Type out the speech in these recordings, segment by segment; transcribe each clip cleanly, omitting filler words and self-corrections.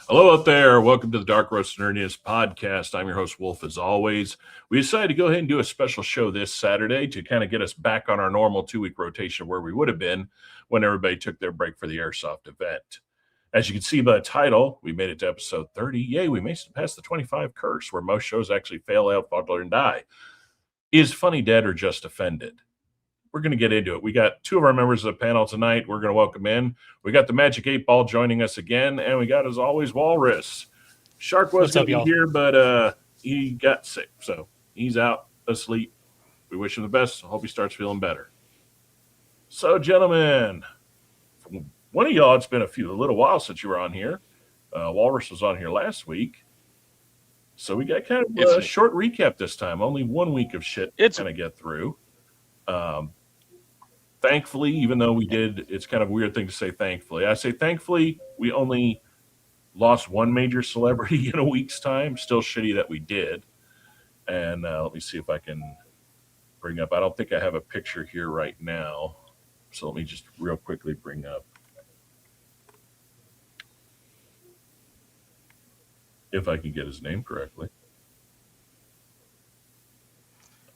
Hello out there. Welcome to the Dark Roast Nerdiness podcast. I'm your host, Wolf, as always. We decided to go ahead and do a special show this Saturday to kind of get us back on our normal 2-week rotation where we would have been when everybody took their break for the Airsoft event. As you can see by the title, we made it to episode 30. Yay, we made it past the 25 curse, where most shows actually fail out, falter, and die. Is Funny dead or just offended? We're going to get into it. We got two of our members of the panel tonight. We're going to welcome in. We got the Magic 8 Ball joining us again, and we got, as always, Walrus. Shark was going to be here, but he got sick, so he's out asleep. We wish him the best. Hope he starts feeling better. So, gentlemen, one of y'all, it's been a little while since you were on here. Walrus was on here last week. So we got kind of a short recap this time. Only 1 week of shit to kind of get through. Thankfully, even though we did, it's kind of a weird thing to say thankfully. I say thankfully, we only lost one major celebrity in a week's time. Still shitty that we did. And let me see if I can bring up. I don't think I have a picture here right now. So let me just real quickly bring up. If I can get his name correctly.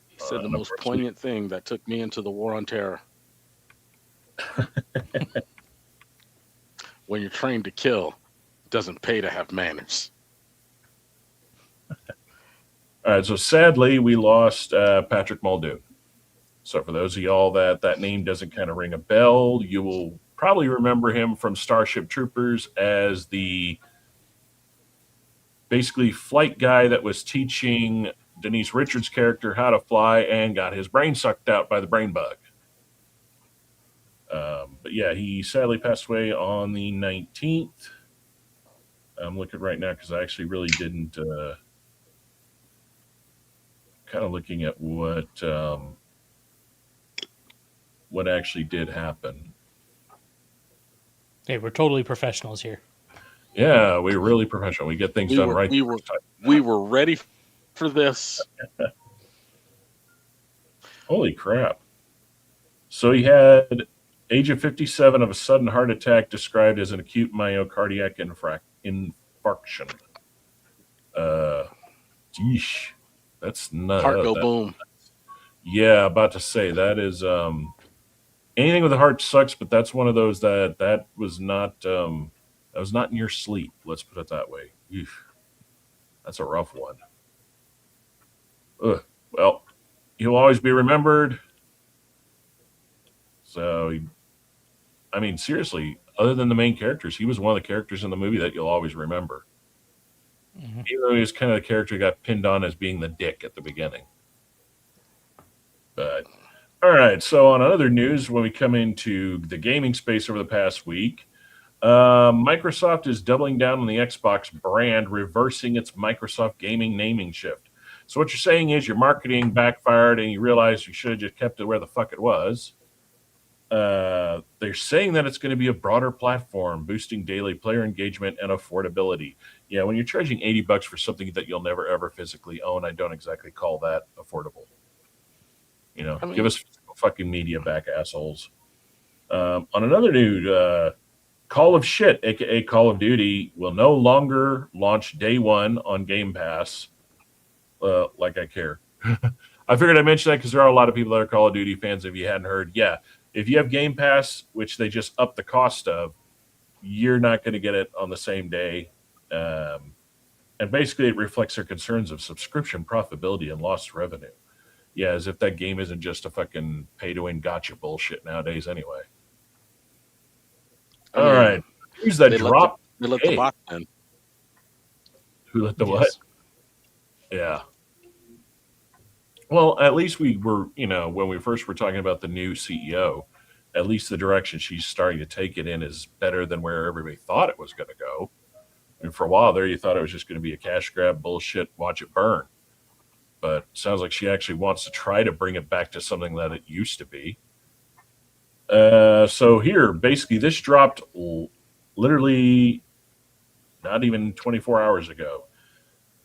He said the most poignant thing that took me into the war on terror. When you're trained to kill, it doesn't pay to have manners. All right, so sadly, we lost Patrick Muldoon. So for those of y'all that name doesn't kind of ring a bell, you will probably remember him from Starship Troopers as the basically flight guy that was teaching Denise Richards' character how to fly and got his brain sucked out by the brain bug. But yeah, he sadly passed away on the 19th. I'm looking right now because I actually really didn't kind of looking at what actually did happen. Hey, we're totally professionals here. Yeah, we're really professional. We get things done right. We were ready for this. Holy crap. So he had age of 57 of a sudden heart attack described as an acute myocardiac infarction. Geesh. That's not heart go boom. Yeah, about to say that is anything with the heart sucks, but that's one of those that was not in your sleep. Let's put it that way. Eesh. That's a rough one. Ugh. Well, he'll always be remembered. So, I mean, seriously, other than the main characters, he was one of the characters in the movie that you'll always remember. Mm-hmm. Even though he was kind of the character who got pinned on as being the dick at the beginning. But, all right, so on other news, when we come into the gaming space over the past week, Microsoft is doubling down on the Xbox brand, reversing its Microsoft gaming naming shift. So what you're saying is your marketing backfired and you realize you should have just kept it where the fuck it was. They're saying that it's going to be a broader platform, boosting daily player engagement and affordability. Yeah, when you're charging $80 for something that you'll never ever physically own, I don't exactly call that affordable. You know, give us fucking media back, assholes. On another note, Call of Shit, aka Call of Duty, will no longer launch day one on Game Pass. Like I care. I figured I'd mention that because there are a lot of people that are Call of Duty fans. If you hadn't heard, yeah. If you have Game Pass, which they just upped the cost of, you're not going to get it on the same day. And basically, it reflects their concerns of subscription profitability and lost revenue. Yeah, as if that game isn't just a fucking pay-to-win gotcha bullshit nowadays anyway. All right. Who's that drop? They let the bot in. Who let the what? Yeah. Well, at least we were, when we first were talking about the new CEO, at least the direction she's starting to take it in is better than where everybody thought it was going to go. And for a while there, you thought it was just going to be a cash grab bullshit, watch it burn. But it sounds like she actually wants to try to bring it back to something that it used to be. So here, basically, this dropped literally not even 24 hours ago.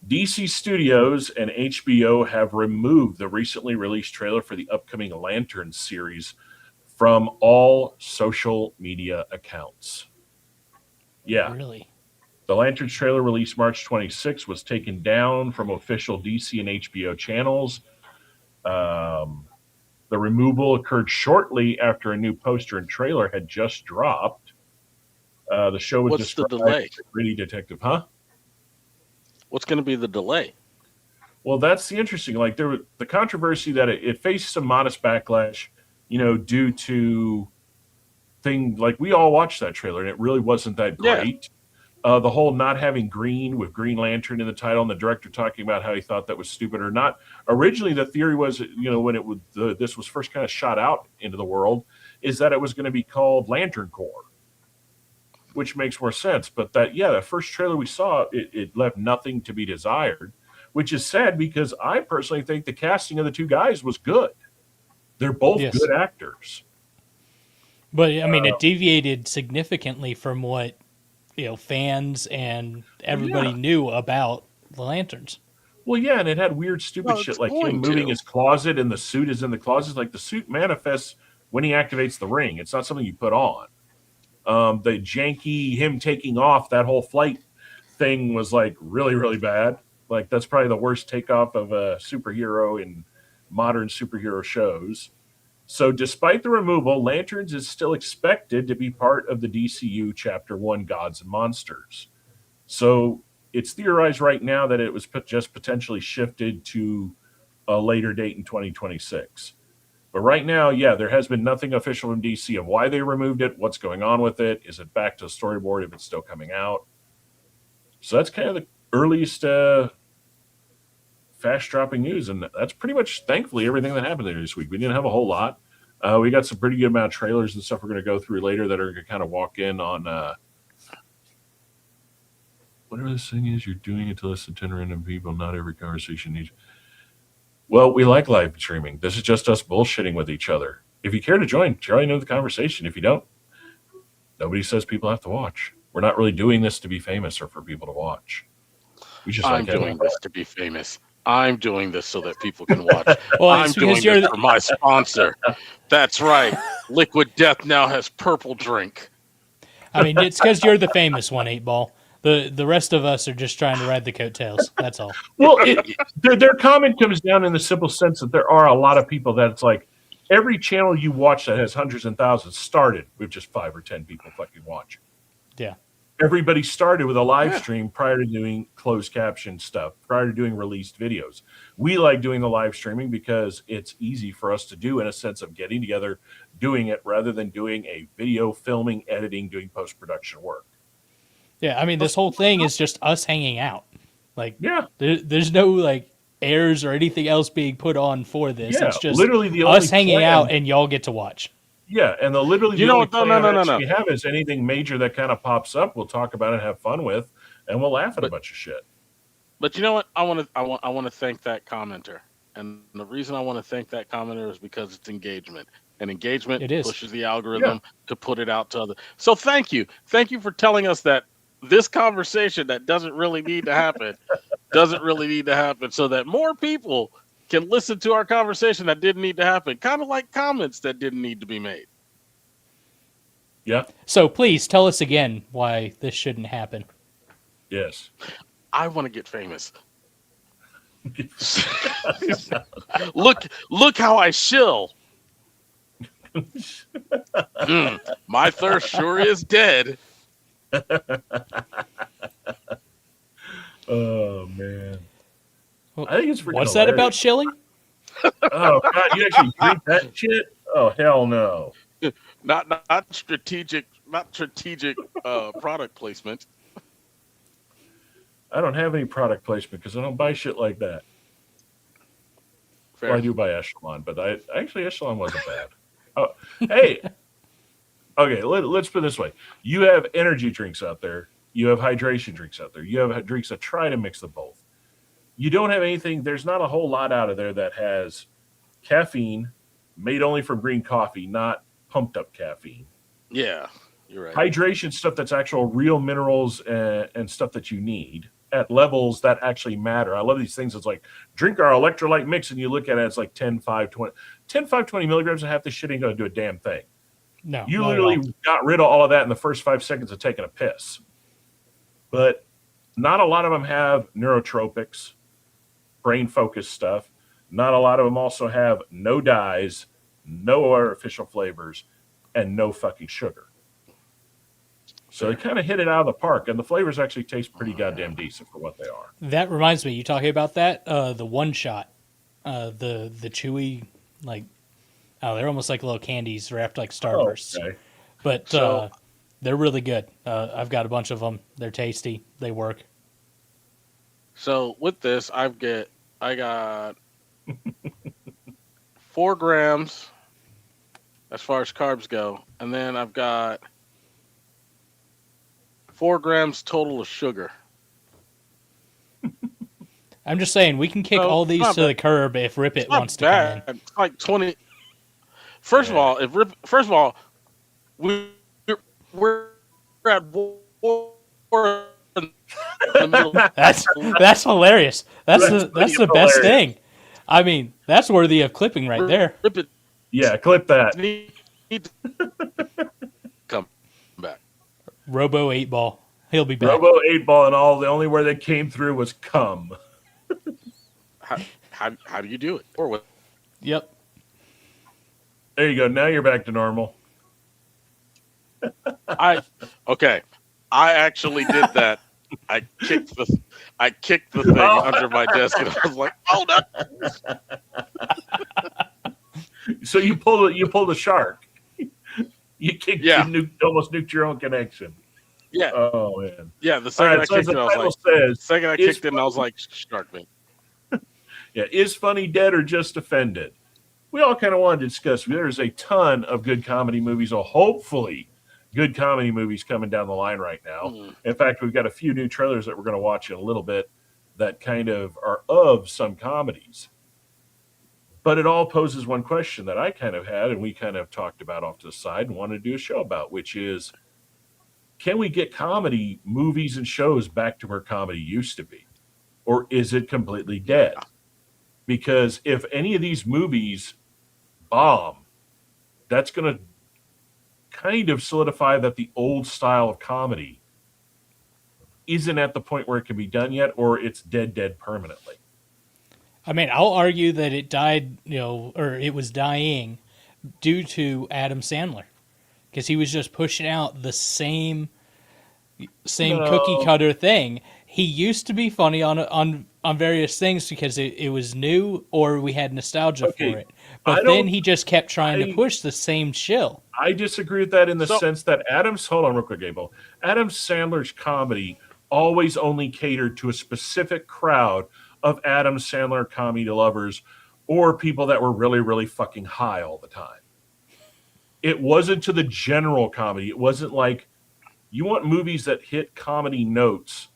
DC Studios and HBO have removed the recently released trailer for the upcoming Lantern series from all social media accounts. Yeah. Really? The Lanterns trailer released March 26 was taken down from official DC and HBO channels. The removal occurred shortly after a new poster and trailer had just dropped. The show was What's the described delay? as a gritty detective, huh? What's going to be the delay? Well, that's the interesting. Like there was the controversy that it faced some modest backlash, due to thing like we all watched that trailer and it really wasn't that Yeah. great. The whole not having green with Green Lantern in the title, and the director talking about how he thought that was stupid or not. Originally, the theory was, when this was first kind of shot out into the world, is that it was going to be called Lantern Corps, which makes more sense. But that first trailer we saw, it left nothing to be desired, which is sad because I personally think the casting of the two guys was good. They're both good actors. But I mean, it deviated significantly from what fans and everybody knew about the Lanterns. Well, yeah, and it had weird, stupid shit like him moving his closet and the suit is in the closet. Like the suit manifests when he activates the ring. It's not something you put on. The janky him taking off, that whole flight thing was like really, really bad. Like that's probably the worst takeoff of a superhero in modern superhero shows. So despite the removal, Lanterns is still expected to be part of the DCU Chapter 1 Gods and Monsters. So it's theorized right now that it was just potentially shifted to a later date in 2026. But right now, there has been nothing official from DC of why they removed it, what's going on with it, is it back to the storyboard if it's still coming out. So that's kind of the earliest fast-dropping news, and that's pretty much, thankfully, everything that happened there this week. We didn't have a whole lot. We got some pretty good amount of trailers and stuff we're going to go through later that are going to kind of walk in on whatever this thing is. You're doing it to less than 10 random people. Not every conversation needs... Well, we like live streaming. This is just us bullshitting with each other. If you care to join, try to know the conversation. If you don't, nobody says people have to watch. We're not really doing this to be famous or for people to watch. We just I'm doing this to be famous. I'm doing this so that people can watch. Well, I'm doing this for my sponsor. That's right. Liquid Death now has purple drink. I mean, it's because you're the famous one, 8-Ball. The rest of us are just trying to ride the coattails. That's all. Well, their comment comes down in the simple sense that there are a lot of people that it's like every channel you watch that has hundreds and thousands started with just 5 or 10 people fucking watching. Yeah. Everybody started with a live stream prior to doing closed caption stuff, prior to doing released videos. We like doing the live streaming because it's easy for us to do in a sense of getting together, doing it rather than doing a video, filming, editing, doing post-production work. Yeah, I mean, this whole thing is just us hanging out. Like, there's no, like, airs or anything else being put on for this. Yeah, it's just literally the us only hanging out and y'all get to watch. Yeah, and the only plan we have is anything major that kind of pops up, we'll talk about it, have fun with, and we'll laugh at a bunch of shit. But you know what? I want to thank that commenter, and the reason I want to thank that commenter is because it's engagement, and engagement pushes the algorithm to put it out to others. So thank you for telling us that this conversation that doesn't really need to happen, so that more people can listen to our conversation that didn't need to happen, kind of like comments that didn't need to be made. Yeah. So please tell us again why this shouldn't happen. Yes. I want to get famous. Look how I shill. My thirst sure is dead. Oh man. I think it's freaking What's that about shilling? Oh God, you actually drink that shit? Oh hell no. Not strategic product placement. I don't have any product placement because I don't buy shit like that. Well, I do buy Echelon, but Echelon wasn't bad. Oh, hey. Okay, let's put it this way. You have energy drinks out there. You have hydration drinks out there. You have drinks that try to mix the both. You don't have anything. There's not a whole lot out of there that has caffeine made only from green coffee, not pumped up caffeine. Yeah, you're right. Hydration stuff that's actual real minerals and stuff that you need at levels that actually matter. I love these things. It's like drink our electrolyte mix, and you look at it, it's like 10, 5, 20 milligrams, and half this shit ain't going to do a damn thing. No, you literally got rid of all of that in the first 5 seconds of taking a piss. but not a lot of them have neurotropics, brain focused stuff. Not a lot of them also have no dyes, no artificial flavors, and no fucking sugar. So they kind of hit it out of the park, and the flavors actually taste pretty goddamn decent for what they are. That reminds me, you talking about that? The one shot, the chewy, like, oh, they're almost like little candies wrapped like Starbursts. Okay. But they're really good. I've got a bunch of them. They're tasty. They work. So with this, I got 4 grams as far as carbs go, and then I've got 4 grams total of sugar. I'm just saying, we can kick all these to the curb if Rip It wants to come in. It's like 20. First of all, we're at war in the middle. That's hilarious. That's the best thing. I mean, that's worthy of clipping right there. Rip It. Yeah, clip that. Need to come back. Robo 8-Ball. He'll be back. Robo 8-Ball and all. The only word that came through was cum. How do you do it? Or what? Yep. There you go. Now you're back to normal. I actually did that. I kicked the thing under my desk, and I was like, "Oh no!" So you pulled a shark. You kicked. Yeah. You almost nuked your own connection. Yeah. Oh man. Yeah. The second I kicked it, I was like, "Shark me." Yeah. Is Funny dead or just offended? We all kind of wanted to discuss. There's a ton of good comedy movies, or hopefully good comedy movies coming down the line right now. In fact, we've got a few new trailers that we're going to watch in a little bit that kind of are of some comedies. But it all poses one question that I kind of had, and we kind of talked about off to the side and wanted to do a show about, which is, can we get comedy movies and shows back to where comedy used to be? Or is it completely dead? Because if any of these movies bomb, that's going to kind of solidify that the old style of comedy isn't at the point where it can be done yet, or it's dead permanently. I mean, I'll argue that it died, or it was dying due to Adam Sandler, because he was just pushing out the same cookie cutter thing. He used to be funny on various things because it was new or we had nostalgia for it. But then he just kept trying to push the same shill. I disagree with that in the sense that hold on real quick, Abel. Adam Sandler's comedy always only catered to a specific crowd of Adam Sandler comedy lovers or people that were really, really fucking high all the time. It wasn't to the general comedy. It wasn't like, you want movies that hit comedy notes.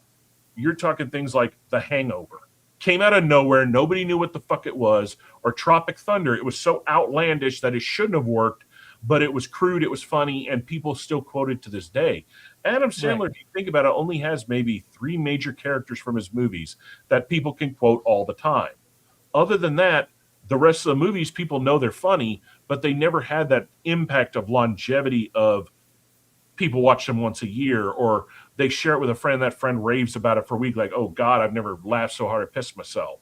You're talking things like The Hangover. Came out of nowhere. Nobody knew what the fuck it was. Or Tropic Thunder. It was so outlandish that it shouldn't have worked, but it was crude, it was funny, and people still quote it to this day. Adam Sandler, if you think about it, only has maybe 3 major characters from his movies that people can quote all the time. Other than that, the rest of the movies, people know they're funny, but they never had that impact of longevity of people watch them once a year, or they share it with a friend, that friend raves about it for a week, like, oh God, I've never laughed so hard I pissed myself.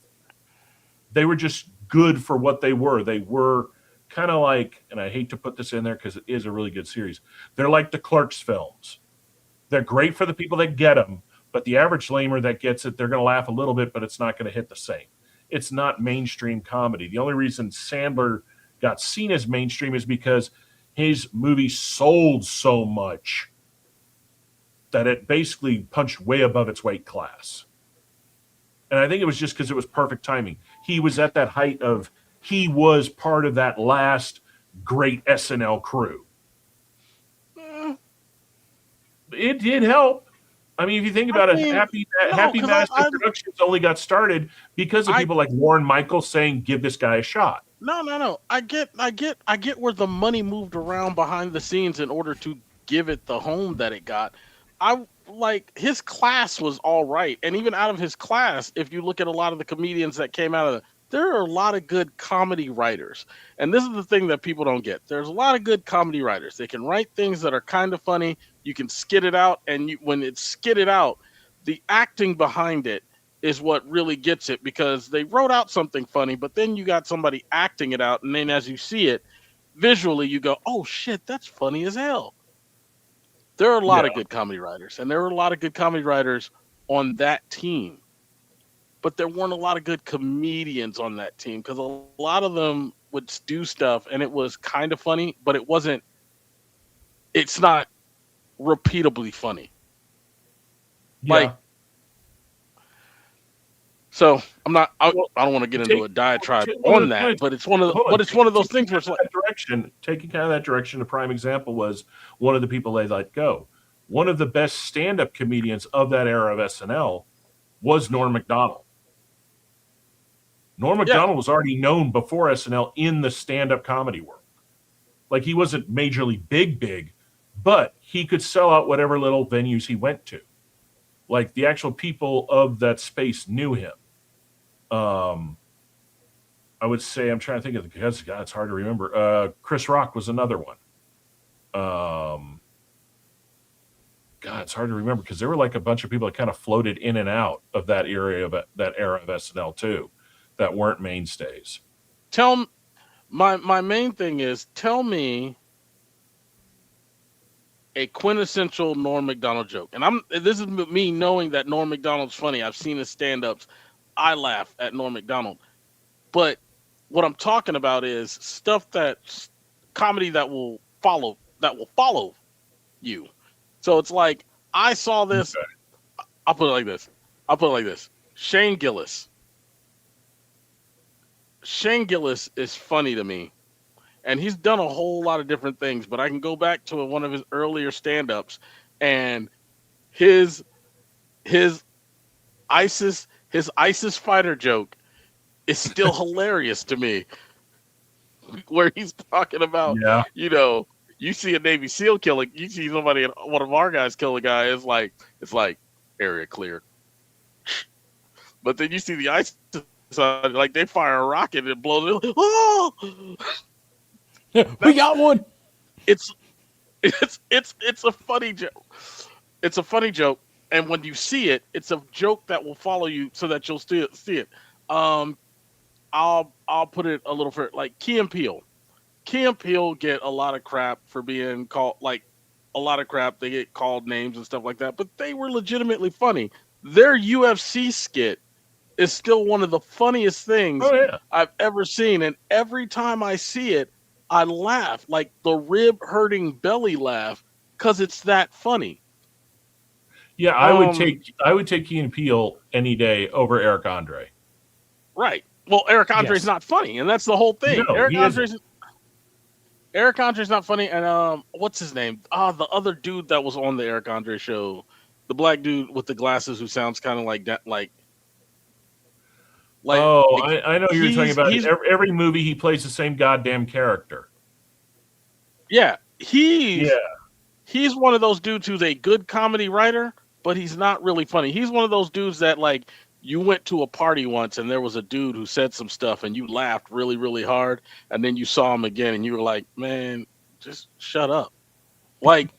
They were just good for what they were. They were kind of like, and I hate to put this in there because it is a really good series, they're like the Clerks films. They're great for the people that get them, but the average lamer that gets it, they're going to laugh a little bit, but it's not going to hit the same. It's not mainstream comedy. The only reason Sandler got seen as mainstream is because his movies sold so much that it basically punched way above its weight class. And I think it was just because it was perfect timing. He was at that height of, he was part of that last great SNL crew. It did help. I mean, if you think about it, Happy Master Productions only got started because of people like Warren Michaels saying, give this guy a shot. No. I get where the money moved around behind the scenes in order to give it the home that it got. His class was all right. And even out of his class, if you look at a lot of the comedians that came out of it, there are a lot of good comedy writers. And this is the thing that people don't get. There's a lot of good comedy writers. They can write things that are kind of funny. You can skit it out. And when it's skitted out, the acting behind it is what really gets it, because they wrote out something funny, but then you got somebody acting it out, and then as you see it visually, you go, "Oh shit, that's funny as hell." There are a lot of good comedy writers, and there were a lot of good comedy writers on that team, but there weren't a lot of good comedians on that team, because a lot of them would do stuff and it was kind of funny, but it's not repeatably funny. Yeah. Like, so I don't want to get into a diatribe on that, but it's one of those things where it's like taking kind of that direction. A prime example was one of the people they let go. One of the best stand-up comedians of that era of SNL was Norm Macdonald. Norm Macdonald was already known before SNL in the stand-up comedy world. Like, he wasn't majorly big, but he could sell out whatever little venues he went to. Like, the actual people of that space knew him. I would say, I'm trying to think of the guys. God, it's hard to remember. Chris Rock was another one. God, it's hard to remember because there were like a bunch of people that kind of floated in and out of that era of SNL too, that weren't mainstays. My main thing is, tell me a quintessential Norm Macdonald joke. And this is me knowing that Norm Macdonald's funny. I've seen his stand-ups. I laugh at Norm Macdonald. But what I'm talking about is stuff that's comedy that will follow you. So it's like, I saw this. Okay. I'll put it like this. Shane Gillis. Shane Gillis is funny to me. And he's done a whole lot of different things, but I can go back to one of his earlier stand-ups, and his ISIS fighter joke is still hilarious to me. Where he's talking about, you see a Navy SEAL killing, you see somebody, one of our guys kill a guy, it's like area clear. But then you see the ISIS, like they fire a rocket and it blows it. Oh! We got one. It's a funny joke. It's a funny joke, and when you see it, it's a joke that will follow you so that you'll see it. I'll put it a little further, like Key and Peele. Key and Peele get a lot of crap for being called, like, a lot of crap. They get called names and stuff like that, but they were legitimately funny. Their UFC skit is still one of the funniest things I've ever seen, and every time I see it, I laugh, like the rib-hurting belly laugh, because it's that funny. Yeah, I would take Key and Peele any day over Eric Andre. Right. Well, Eric Andre's not funny, and that's the whole thing. No, Eric Andre's not funny, and what's his name? The other dude that was on the Eric Andre show, the black dude with the glasses who sounds kind of like that, I know you're talking about. Every movie he plays the same goddamn character. Yeah, he's one of those dudes who's a good comedy writer, but he's not really funny. He's one of those dudes that, like, you went to a party once and there was a dude who said some stuff and you laughed really, really hard, and then you saw him again and you were like, man, just shut up. Like,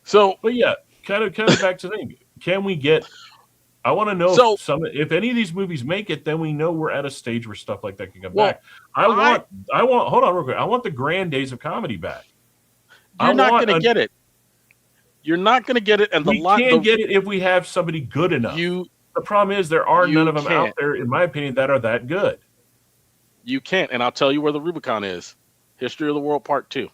so. But yeah, kind of back to the thing. Can we get? I want to know if any of these movies make it, then we know we're at a stage where stuff like that can come back. I want. Hold on, real quick. I want the grand days of comedy back. You're not going to get it. You're not going to get it, and we can't get it if we have somebody good enough. The problem is there are none of them out there, in my opinion, that are that good. You can't, and I'll tell you where the Rubicon is. History of the World Part 2.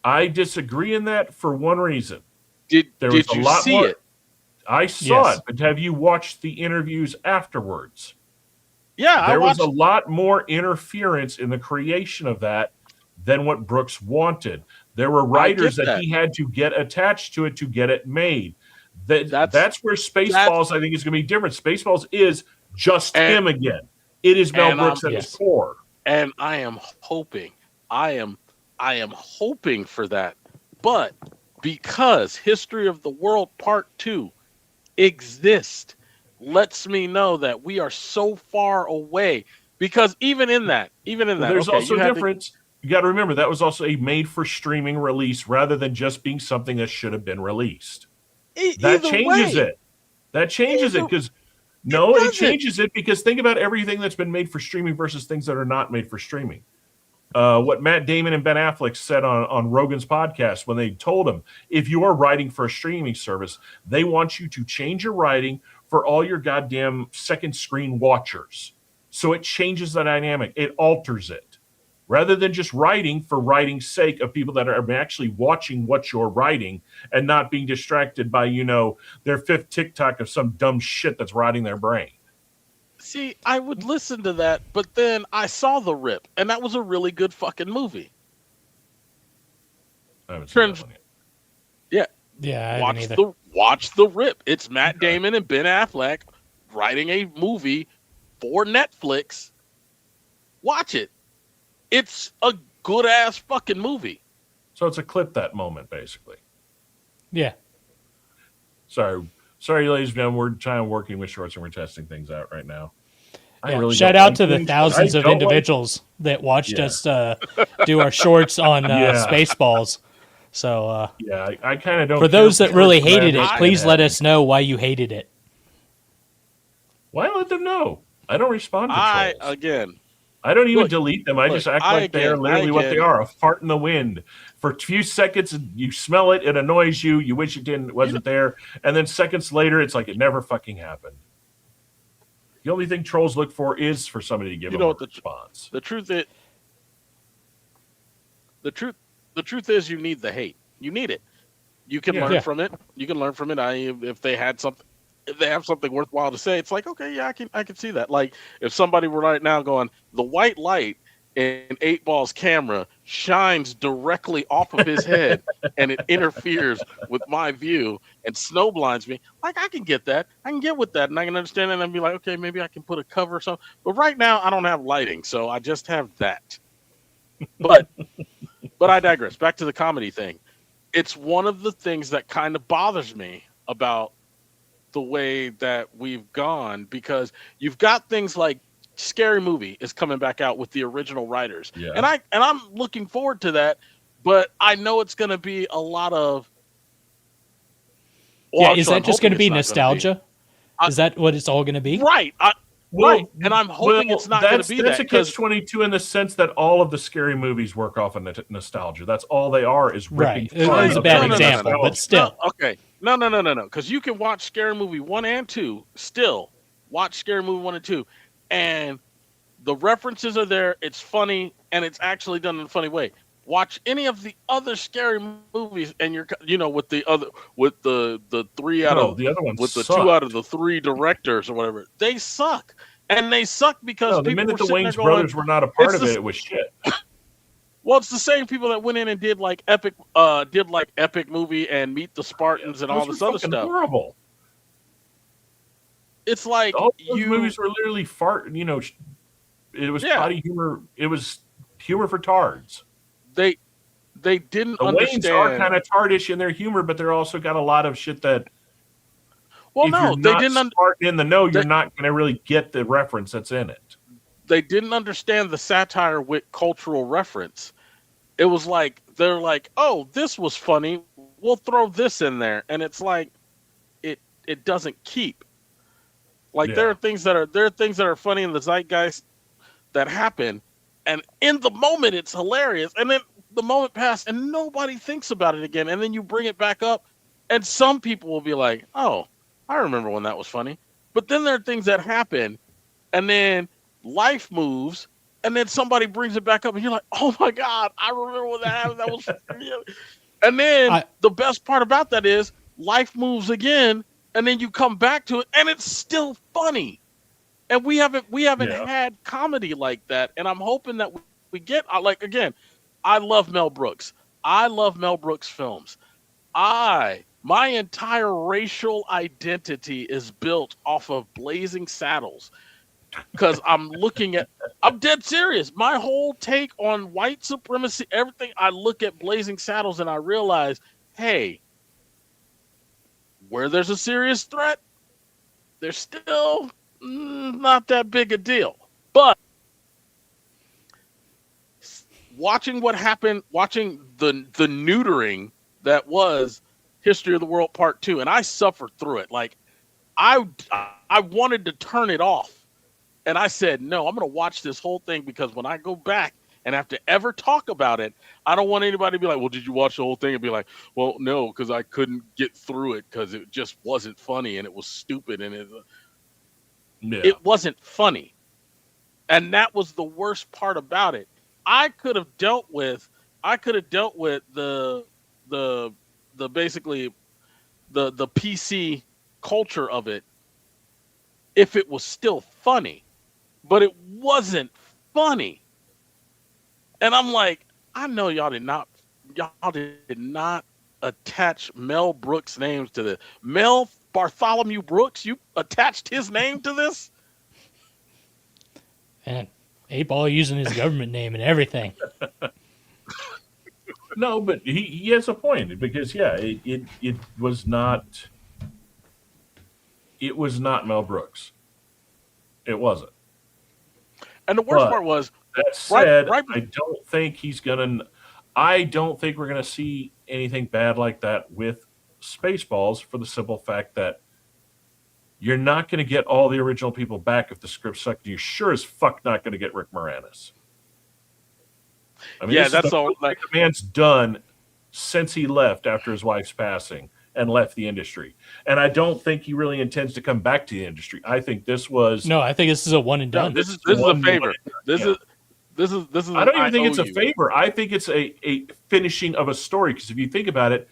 I disagree in that for one reason. Did you see it? I saw it, but have you watched the interviews afterwards? Yeah, there was a lot more interference in the creation of that than what Brooks wanted. There were writers that he had to get attached to it to get it made. That's where Spaceballs, I think, is going to be different. Spaceballs is just him again. It is Mel Brooks at his core. And I am hoping for that. But because History of the World Part 2 exists, lets me know that we are so far away. Because even in that, there's also a difference. You got to remember that was also a made for streaming release rather than just being something that should have been released. That changes way, it. That changes it because it changes it because think about everything that's been made for streaming versus things that are not made for streaming. What Matt Damon and Ben Affleck said on Rogan's podcast when they told him, if you are writing for a streaming service, they want you to change your writing for all your goddamn second screen watchers. So it changes the dynamic. It alters it. Rather than just writing for writing's sake of people that are actually watching what you're writing and not being distracted by, their fifth TikTok of some dumb shit that's rotting their brain. See, I would listen to that, but then I saw The Rip, and that was a really good fucking movie. I haven't seen that one yet. Yeah, I haven't either. Watch The Rip. It's Matt Damon and Ben Affleck writing a movie for Netflix. Watch it. It's a good-ass fucking movie. So it's a clip that moment, basically. Yeah. Sorry, ladies and gentlemen. We're working with shorts and we're testing things out right now. Yeah. Shout out to the thousands of individuals that watched us do our shorts on Spaceballs. So I kind of don't. For those that really hated it, please let us know why you hated it. Why let them know? I don't respond to trolls. I don't even delete them. I just act like they are literally what they are, a fart in the wind. For a few seconds, you smell it, it annoys you, you wish it wasn't there, and then seconds later, it's like it never fucking happened. The only thing trolls look for is for somebody to give them a response. The truth is you need the hate. You need it. You can learn from it. You can learn from it. If they have something worthwhile to say, it's like, okay, yeah, I can see that. Like if somebody were right now going, the white light in 8Ball's camera shines directly off of his head and it interferes with my view and snow blinds me. Like I can get that. I can get with that and I can understand it and I'd be like, okay, maybe I can put a cover or something. But right now I don't have lighting, so I just have that. But I digress. Back to the comedy thing. It's one of the things that kind of bothers me about the way that we've gone, because you've got things like Scary Movie is coming back out with the original writers. Yeah. And I'm looking forward to that, but I know it's going to be a lot of is that just going to be nostalgia? Is that what it's all going to be? Right. Right. And I'm hoping it's not going to be that's a catch-22 in the sense that all of the Scary Movies work off of nostalgia. That's all they are is ripping. Right. It's a bad example, but still. No, okay. No. Because you can watch Scary Movie 1 and 2, still watch Scary Movie 1 and 2, and the references are there. It's funny, and it's actually done in a funny way. Watch any of the other Scary Movies, and with the 3 out of the other ones with the suck. 2 out of the 3 directors or whatever, they suck, and they suck because the minute the Wayans brothers were not a part of it was shit. Well, it's the same people that went in and did like Epic Movie and Meet the Spartans and all this other stuff. Horrible. It's like all those movies were literally fart. It was potty humor. It was humor for tards. They didn't understand. The Wayans are kind of tardish in their humor, but they're also got a lot of shit that. Well, no, they didn't. In the know, you're not going to really get the reference that's in it. They didn't understand the satire with cultural reference. It was like they're like, "Oh, this was funny. We'll throw this in there," and it's like, it doesn't keep. Like there are things that are funny in the zeitgeist that happen, and in the moment it's hilarious, and then the moment passed and nobody thinks about it again, and then you bring it back up, and some people will be like, "Oh, I remember when that was funny," but then there are things that happen, and then life moves, and then somebody brings it back up, and you're like, "Oh my God, I remember when that happened. That was funny." And then the best part about that is life moves again, and then you come back to it, and it's still funny. And we haven't had comedy like that, and I'm hoping that we get again. I love Mel Brooks. I love Mel Brooks films. My entire racial identity is built off of Blazing Saddles. Because I'm dead serious. My whole take on white supremacy, everything, I look at Blazing Saddles and I realize, hey, where there's a serious threat, there's still not that big a deal. But watching what happened, watching the neutering that was History of the World Part 2, and I suffered through it. Like I wanted to turn it off, and I said, no, I'm going to watch this whole thing, because when I go back and have to ever talk about it, I don't want anybody to be like, well, did you watch the whole thing? And be like, well, no, because I couldn't get through it because it just wasn't funny and it was stupid and it wasn't funny. And that was the worst part about it. I could have dealt with the basically the PC culture of it if it was still funny, but it wasn't funny. And I'm like, I know y'all did not attach Mel Brooks' names to this. Mel Bartholomew Brooks, you attached his name to this? Man, 8-Ball using his government name and everything. No, but he has a point, because it was not Mel Brooks. It wasn't. And the worst part was, that said, I don't think we're gonna see anything bad like that with Spaceballs, for the simple fact that you're not going to get all the original people back if the script sucked. You're sure as fuck not going to get Rick Moranis. I mean, that's all. Like, the man's done since he left after his wife's passing and left the industry, and I don't think he really intends to come back to the industry. I think this was I think this is a one and done. This is a favor. This is. I don't even think it's a favor. I think it's a finishing of a story, because if you think about it,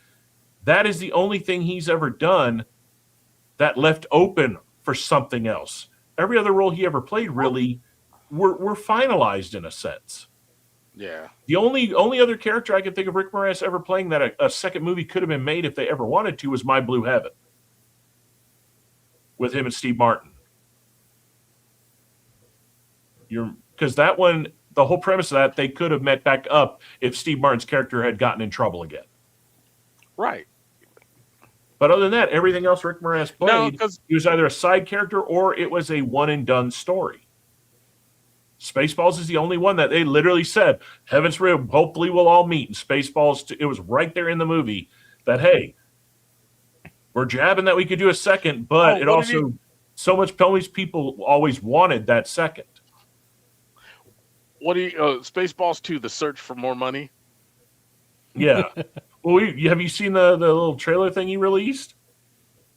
that is the only thing he's ever done that left open for something else. Every other role he ever played really were finalized in a sense. Yeah. The only other character I can think of Rick Moranis ever playing that a second movie could have been made if they ever wanted to was My Blue Heaven, with him and Steve Martin. Because that one, the whole premise of that, they could have met back up if Steve Martin's character had gotten in trouble again. Right. But other than that, everything else Rick Moranis played, he was either a side character or it was a one-and-done story. Spaceballs is the only one that they literally said, Heaven's Rim, hopefully we'll all meet. And Spaceballs, it was right there in the movie that, hey, we're jabbing that we could do a second, but it also, so much people always wanted that second. Spaceballs 2, The Search for More Money? Yeah. Well, have you seen the little trailer thing he released?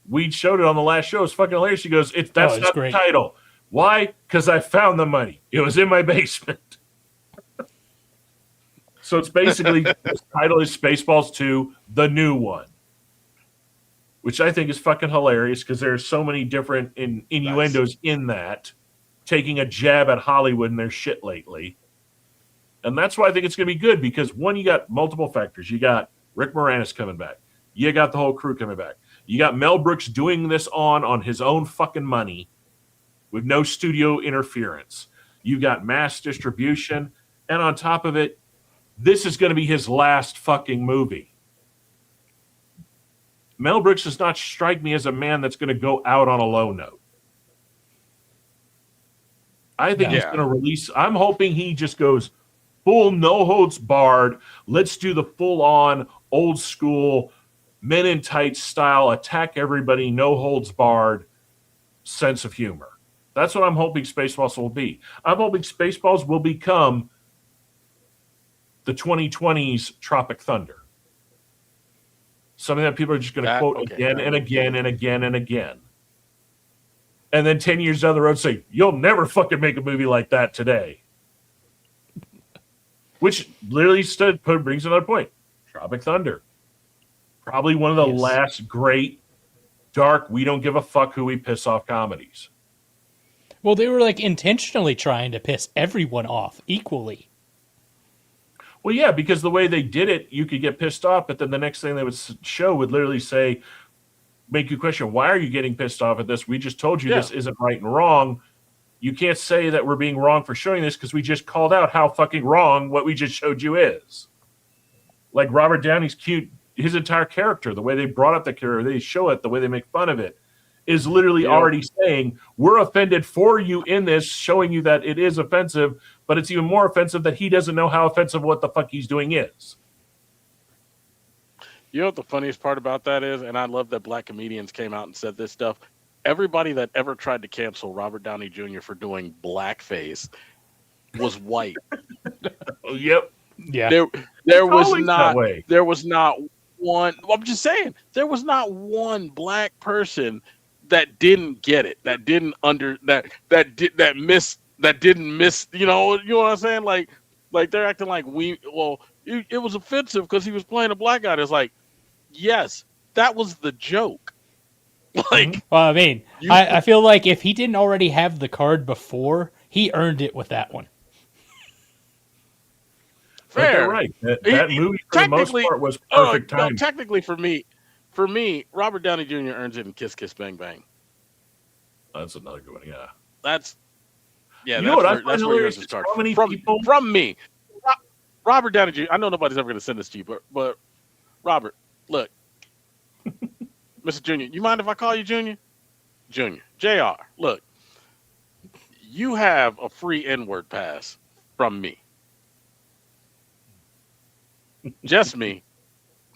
We showed it on the last show. It's fucking hilarious. She goes, that's not great. The title. Why? Because I found the money. It was in my basement. So it's basically, the title is Spaceballs 2, the new one. Which I think is fucking hilarious, because there's so many different innuendos in that, taking a jab at Hollywood and their shit lately. And that's why I think it's going to be good, because one, you got multiple factors. You got Rick Moranis coming back. You got the whole crew coming back. You got Mel Brooks doing this on his own fucking money with no studio interference. You got mass distribution. And on top of it, this is going to be his last fucking movie. Mel Brooks does not strike me as a man that's going to go out on a low note. I think he's going to release. I'm hoping he just goes full, no holds barred. Let's do the full on old school Men in Tights style, attack everybody, no holds barred sense of humor. That's what I'm hoping Spaceballs will be. I'm hoping Spaceballs will become the 2020s Tropic Thunder. Something that people are just going to quote again and again and again and again. And then 10 years down the road say, you'll never fucking make a movie like that today. Which literally brings another point. Tropic Thunder. Probably one of the last great, dark, we don't give a fuck who we piss off comedies. Well, they were like intentionally trying to piss everyone off equally. Well, yeah, because the way they did it, you could get pissed off, but then the next thing they would show would literally say, make you question, why are you getting pissed off at this? We just told you this isn't right and wrong. You can't say that we're being wrong for showing this because we just called out how fucking wrong what we just showed you is. Like Robert Downey's his entire character, the way they brought up the character, they show it, the way they make fun of it, is literally already saying, we're offended for you in this, showing you that it is offensive, but it's even more offensive that he doesn't know how offensive what the fuck he's doing is. You know what the funniest part about that is, and I love that black comedians came out and said this stuff. Everybody that ever tried to cancel Robert Downey Jr. for doing blackface was white. Oh, yep. Yeah. There was always that not way. there was not one. I'm just saying there was not one black person that didn't get it, that didn't didn't miss. You know what I'm saying? Like they're acting like it was offensive because he was playing a black guy. It's like, yes, that was the joke. Like, well, I mean, I feel like if he didn't already have the card before, he earned it with that one. Fair. But they're right. That movie, for the most part, was perfect time. No, technically, for me, Robert Downey Jr. earns it in Kiss Kiss Bang Bang. That's another good one. Yeah. That's that's where yours starts. How many people from me? Robert Downey Jr. I know nobody's ever going to send this to you, but Robert, look, Mr. Junior, you mind if I call you Junior? Junior, JR, look, you have a free N-word pass from me. Just me,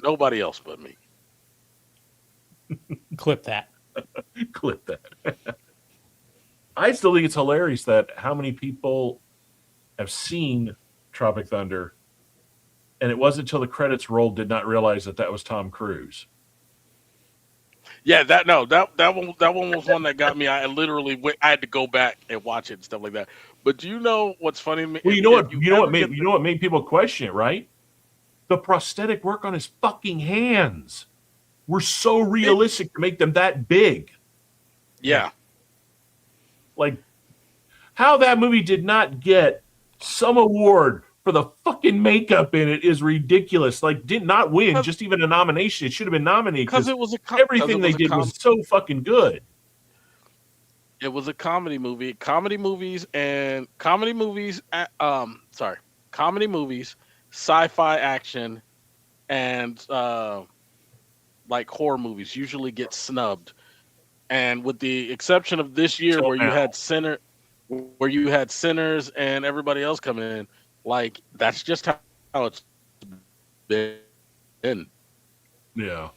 nobody else but me. Clip that. Clip that. I still think it's hilarious that how many people have seen Tropic Thunder, and it wasn't until the credits rolled did not realize that was Tom Cruise. Yeah, that one was one that got me. I literally I had to go back and watch it and stuff like that. But do you know what's funny? Well, you know what made people question it, right? The prosthetic work on his fucking hands were so realistic to make them that big. Yeah. Like, how that movie did not get some award for the fucking makeup in it is ridiculous. Like, did not win just even a nomination. It should have been nominated because it was everything they did was so fucking good. It was a comedy movie. Comedy movies, sci-fi action, and like horror movies usually get snubbed. And with the exception of this year, where you had Sinners and everybody else coming in, like that's just how it's been. Yeah.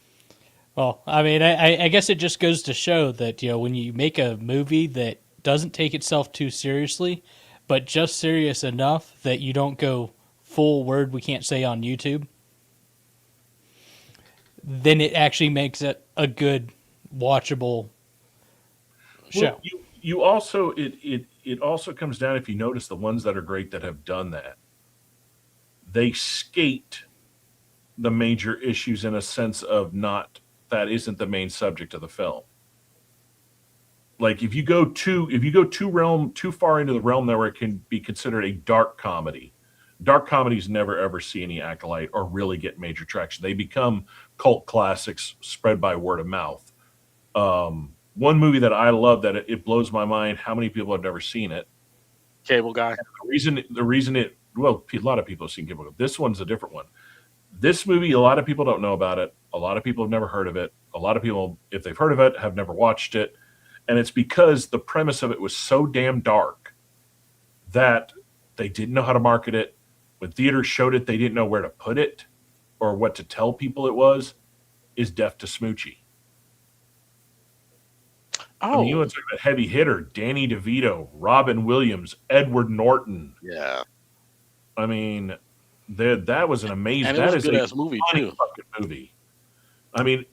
Well, I mean, I guess it just goes to show that, you know, when you make a movie that doesn't take itself too seriously, but just serious enough that you don't go full word we can't say on YouTube, then it actually makes it a good watchable show. Well, you also it also comes down, if you notice, the ones that are great that have done that, they skate the major issues in a sense of that isn't the main subject of the film. Like if you go too far into the realm that where it can be considered a dark comedies never ever see any acolyte or really get major traction. They become cult classics spread by word of mouth. One movie that I love that it blows my mind how many people have never seen it. Cable Guy. The reason a lot of people have seen Cable Guy. This one's a different one. This movie, a lot of people don't know about it. A lot of people have never heard of it. A lot of people, if they've heard of it, have never watched it. And it's because the premise of it was so damn dark that they didn't know how to market it. When theaters showed it, they didn't know where to put it or what to tell people it was. Is Death to Smoochie. I mean, you want to talk about heavy hitter, Danny DeVito, Robin Williams, Edward Norton. Yeah. I mean, that was an amazing. And it was a good-ass movie, too. Fucking movie. I mean,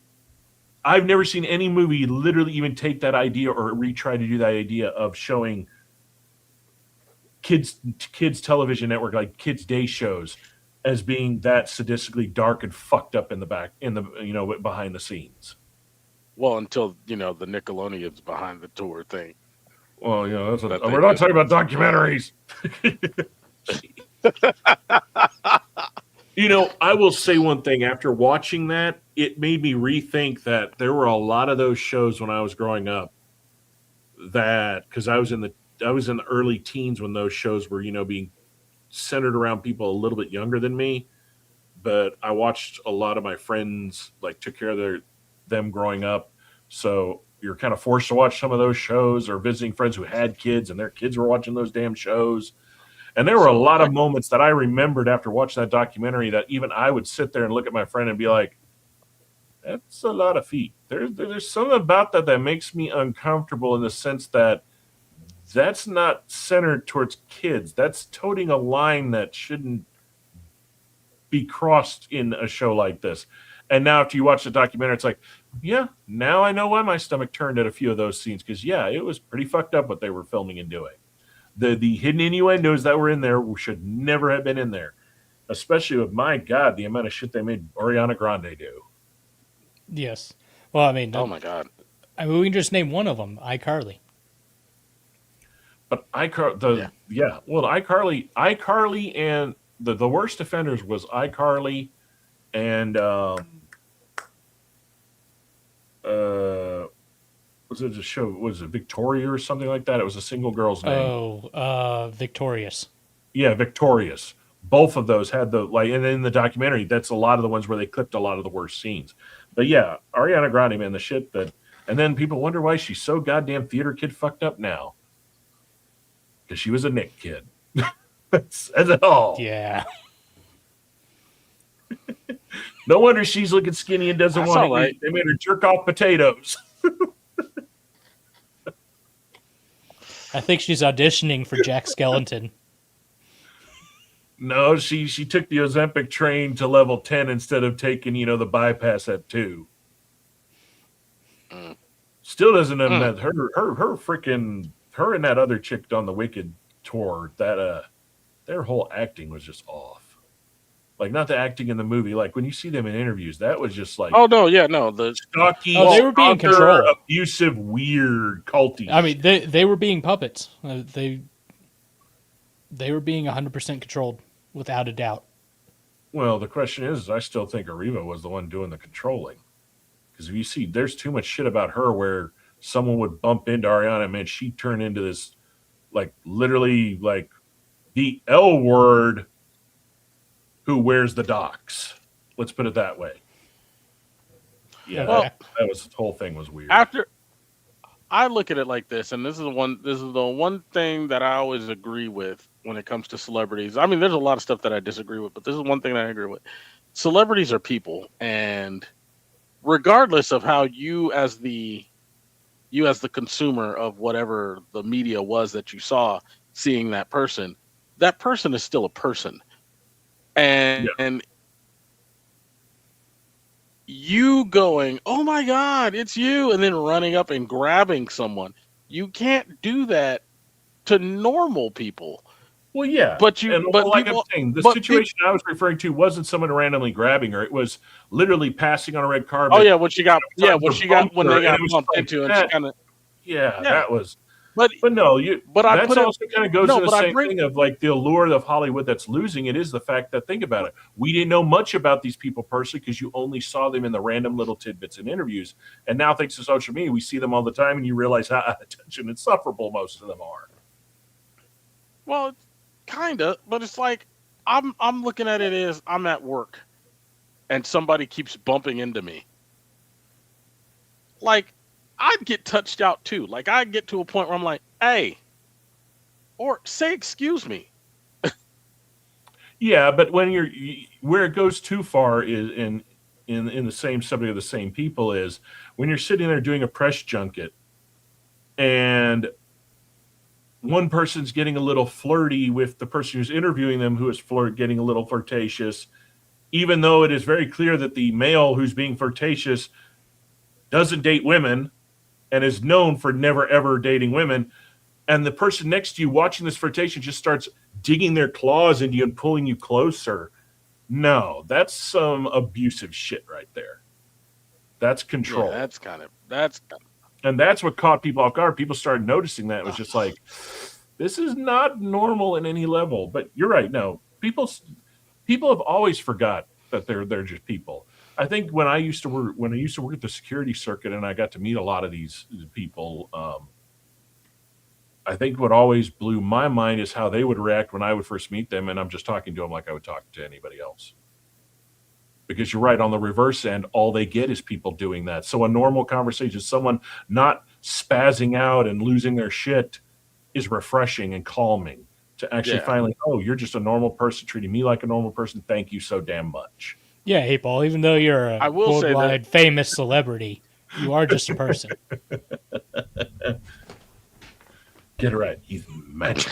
I've never seen any movie literally even take that idea or retry to do that idea of showing kids television network, like kids' day shows, as being that sadistically dark and fucked up behind the scenes. Well, until, the Nickelodeon's behind the tour thing. Well, that's what we're not talking about documentaries. I will say one thing. After watching that, it made me rethink that there were a lot of those shows when I was growing up because I was in the early teens when those shows were, being centered around people a little bit younger than me. But I watched a lot of my friends, took care of them growing up. So you're kind of forced to watch some of those shows, or visiting friends who had kids and their kids were watching those damn shows. And there were a lot of moments that I remembered after watching that documentary that even I would sit there and look at my friend and be like, That's a lot of feet. There's something about that makes me uncomfortable in the sense that that's not centered towards kids. That's toting a line that shouldn't be crossed in a show like this. And now after you watch the documentary, it's like, yeah, now I know why my stomach turned at a few of those scenes, because yeah, it was pretty fucked up what they were filming and doing. The hidden innuendos that were in there should never have been in there. Especially with, my God, the amount of shit they made Ariana Grande do. Yes. Well, I mean, oh my God. I mean, we can just name one of them, iCarly. But iCarly, and the worst offenders was iCarly and was it a show? Was it Victoria or something like that? It was a single girl's name. Oh, Victorious. Yeah, Victorious. Both of those had the and in the documentary, that's a lot of the ones where they clipped a lot of the worst scenes. But yeah, Ariana Grande, man, the shit that, and then people wonder why she's so goddamn theater kid fucked up now. Because she was a Nick kid. That's it all. Yeah. No wonder she's looking skinny and doesn't want to eat. They made her jerk off potatoes. I think she's auditioning for Jack Skellington. No, she took the Ozempic train to level 10 instead of taking, the bypass at 2. Still doesn't admit her freaking, her and that other chick on the Wicked tour, that their whole acting was just off. Like, not the acting in the movie. Like, when you see them in interviews, that was just like, oh no, yeah, no, the stocky, they were being controlled, abusive, weird, culty. I mean, they were being puppets. They were being 100% controlled, without a doubt. Well, the question is, I still think Arriva was the one doing the controlling. Because if you see, there's too much shit about her where someone would bump into Ariana, man, she'd turn into this, like, literally, like, the L word who wears the docks. Let's put it that way. Yeah, well, that was, the whole thing was weird. After I look at it like this, and this is the one thing that I always agree with when it comes to celebrities. I mean, there's a lot of stuff that I disagree with, but this is one thing that I agree with. Celebrities are people, and regardless of how you as the consumer of whatever the media was that you saw seeing that person is still a person. And you going, oh my God, it's you, and then running up and grabbing someone. You can't do that to normal people. Well, yeah, but like I'm saying, the situation I was referring to wasn't someone randomly grabbing her; it was literally passing on a red carpet. Oh yeah, when they got bumped into, and she kind of that was. But no, that's also kind of goes to the same thing of like the allure of Hollywood that's losing it is the fact that, think about it, we didn't know much about these people personally because you only saw them in the random little tidbits in interviews, and now thanks to social media, we see them all the time, and you realize how attention insufferable most of them are. Well, kind of, but it's like I'm looking at it as I'm at work, and somebody keeps bumping into me. Like, I'd get touched out too. Like, I'd get to a point where I'm like, hey, or say excuse me. Yeah, but when where it goes too far is in the same subject of the same people is when you're sitting there doing a press junket and one person's getting a little flirty with the person who's interviewing them, who is getting a little flirtatious, even though it is very clear that the male who's being flirtatious doesn't date women and is known for never, ever dating women. And the person next to you watching this flirtation just starts digging their claws into you and pulling you closer. No, that's some abusive shit right there. That's control. Yeah, and that's what caught people off guard. People started noticing that. It was just like, this is not normal in any level. But you're right. No, people have always forgot that they're just people. I think when I used to work at the security circuit and I got to meet a lot of these people, I think what always blew my mind is how they would react when I would first meet them, and I'm just talking to them like I would talk to anybody else. Because you're right, on the reverse end, all they get is people doing that. So a normal conversation, someone not spazzing out and losing their shit, is refreshing and calming. To actually finally, oh, you're just a normal person treating me like a normal person. Thank you so damn much. Yeah, hey Paul, even though you're a I will say worldwide famous celebrity, you are just a person. Get it right. He's magic.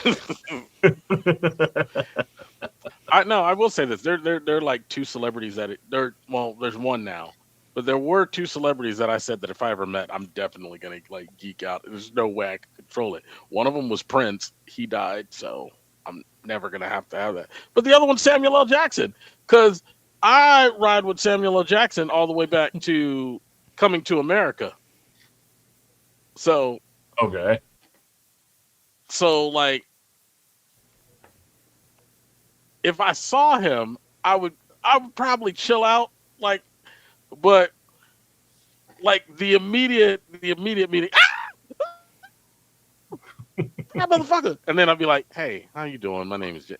I will say this. They're like two celebrities there's one now. But there were two celebrities that I said that if I ever met, I'm definitely gonna like geek out. There's no way I could control it. One of them was Prince. He died, so I'm never gonna have to have that. But the other one's Samuel L. Jackson, because I ride with Samuel L. Jackson all the way back to Coming to America. So Okay. like, if I saw him, I would probably chill out, like, but like the immediate meeting, that motherfucker, and then I'd be like, "Hey, how you doing? My name is Jay."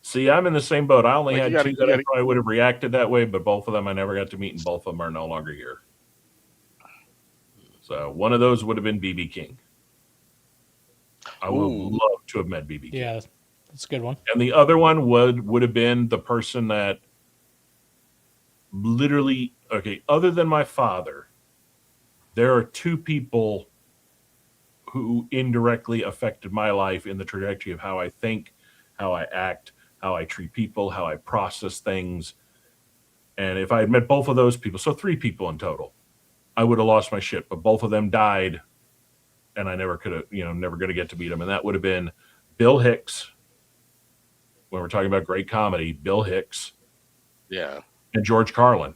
See, I'm in the same boat. I only Like, had two that I probably would have reacted that way, but both of them I never got to meet, and both of them are no longer here. So one of those would have been BB King. I would have loved to have met BB King. Yeah, that's a good one. And the other one would have been the person that literally, okay, other than my father, there are two people who indirectly affected my life in the trajectory of how I think, how I act, how I treat people, how I process things. And if I had met both of those people, so 3 people in total, I would have lost my shit. But both of them died, and I never could have, never going to get to meet them. And that would have been Bill Hicks. When we're talking about great comedy, Bill Hicks. Yeah. And George Carlin.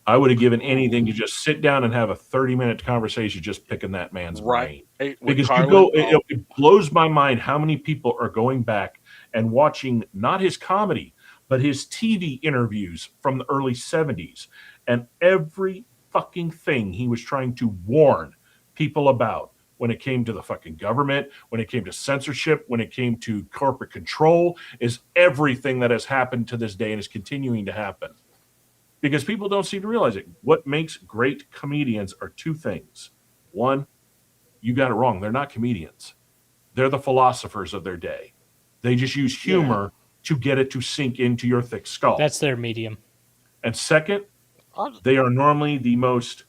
I would have given anything to just sit down and have a 30-minute conversation just picking that man's brain. Hey, because Carlin, it blows my mind how many people are going back and watching not his comedy, but his TV interviews from the early 70s. And every fucking thing he was trying to warn people about when it came to the fucking government, when it came to censorship, when it came to corporate control, is everything that has happened to this day and is continuing to happen. Because people don't seem to realize it. What makes great comedians are 2 things. One, you got it wrong. They're not comedians. They're the philosophers of their day. They just use humor to get it to sink into your thick skull. That's their medium. And second, they are normally the most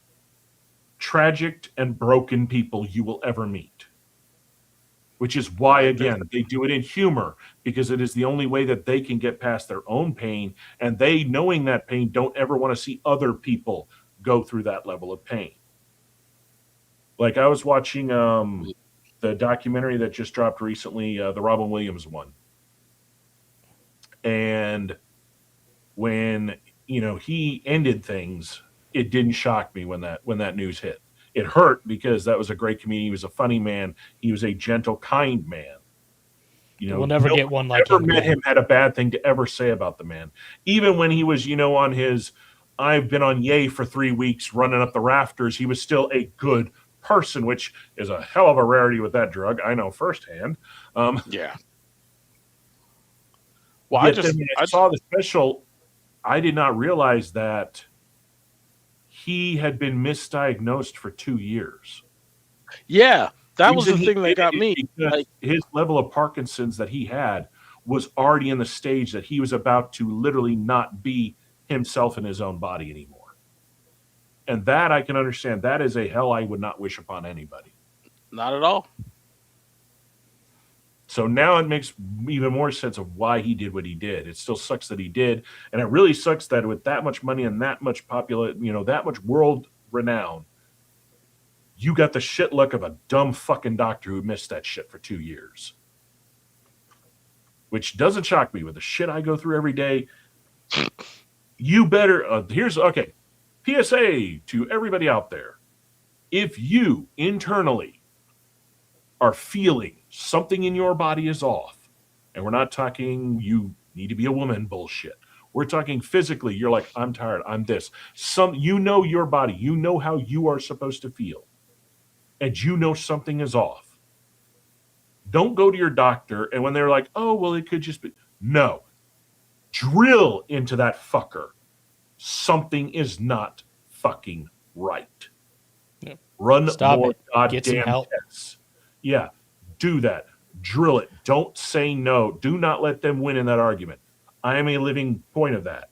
tragic and broken people you will ever meet. Which is why, again, they do it in humor, because it is the only way that they can get past their own pain. And they, knowing that pain, don't ever want to see other people go through that level of pain. Like, I was watching the documentary that just dropped recently, the Robin Williams one. And when, he ended things, it didn't shock me when that news hit. It hurt because that was a great comedian. He was a funny man. He was a gentle, kind man. We'll never get one like him. Never met him had a bad thing to ever say about the man. Even when he was, on his, I've been on Ye for 3 weeks running up the rafters, he was still a good person, which is a hell of a rarity with that drug. I know firsthand. Yeah. Well, I saw the special. I did not realize that he had been misdiagnosed for 2 years. Yeah, that was the thing that got me. Like, his level of Parkinson's that he had was already in the stage that he was about to literally not be himself in his own body anymore. And that I can understand. That is a hell I would not wish upon anybody. Not at all. So now it makes even more sense of why he did what he did. It still sucks that he did. And it really sucks that with that much money and that much that much world renown, you got the shit luck of a dumb fucking doctor who missed that shit for 2 years. Which doesn't shock me with the shit I go through every day. You better, okay. PSA to everybody out there. If you internally are feeling something in your body is off, and we're not talking you need to be a woman bullshit. We're talking physically. You're like, I'm tired. I'm this. Your body. You know how you are supposed to feel. And you know something is off. Don't go to your doctor, and when they're like, oh, well, it could just be. No. Drill into that fucker. Something is not fucking right. Yep. Run Stop more it. goddamn Get some help. tests. Yeah, do that. Drill it. Don't say no. Do not let them win in that argument. I am a living point of that.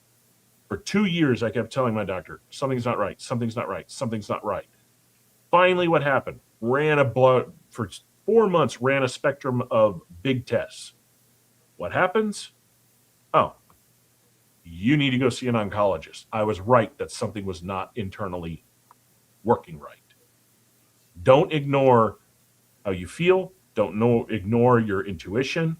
For 2 years, I kept telling my doctor, something's not right, something's not right, something's not right. Finally, what happened? For 4 months, ran a spectrum of big tests. What happens? Oh, you need to go see an oncologist. I was right that something was not internally working right. Don't ignore how you feel. Ignore your intuition.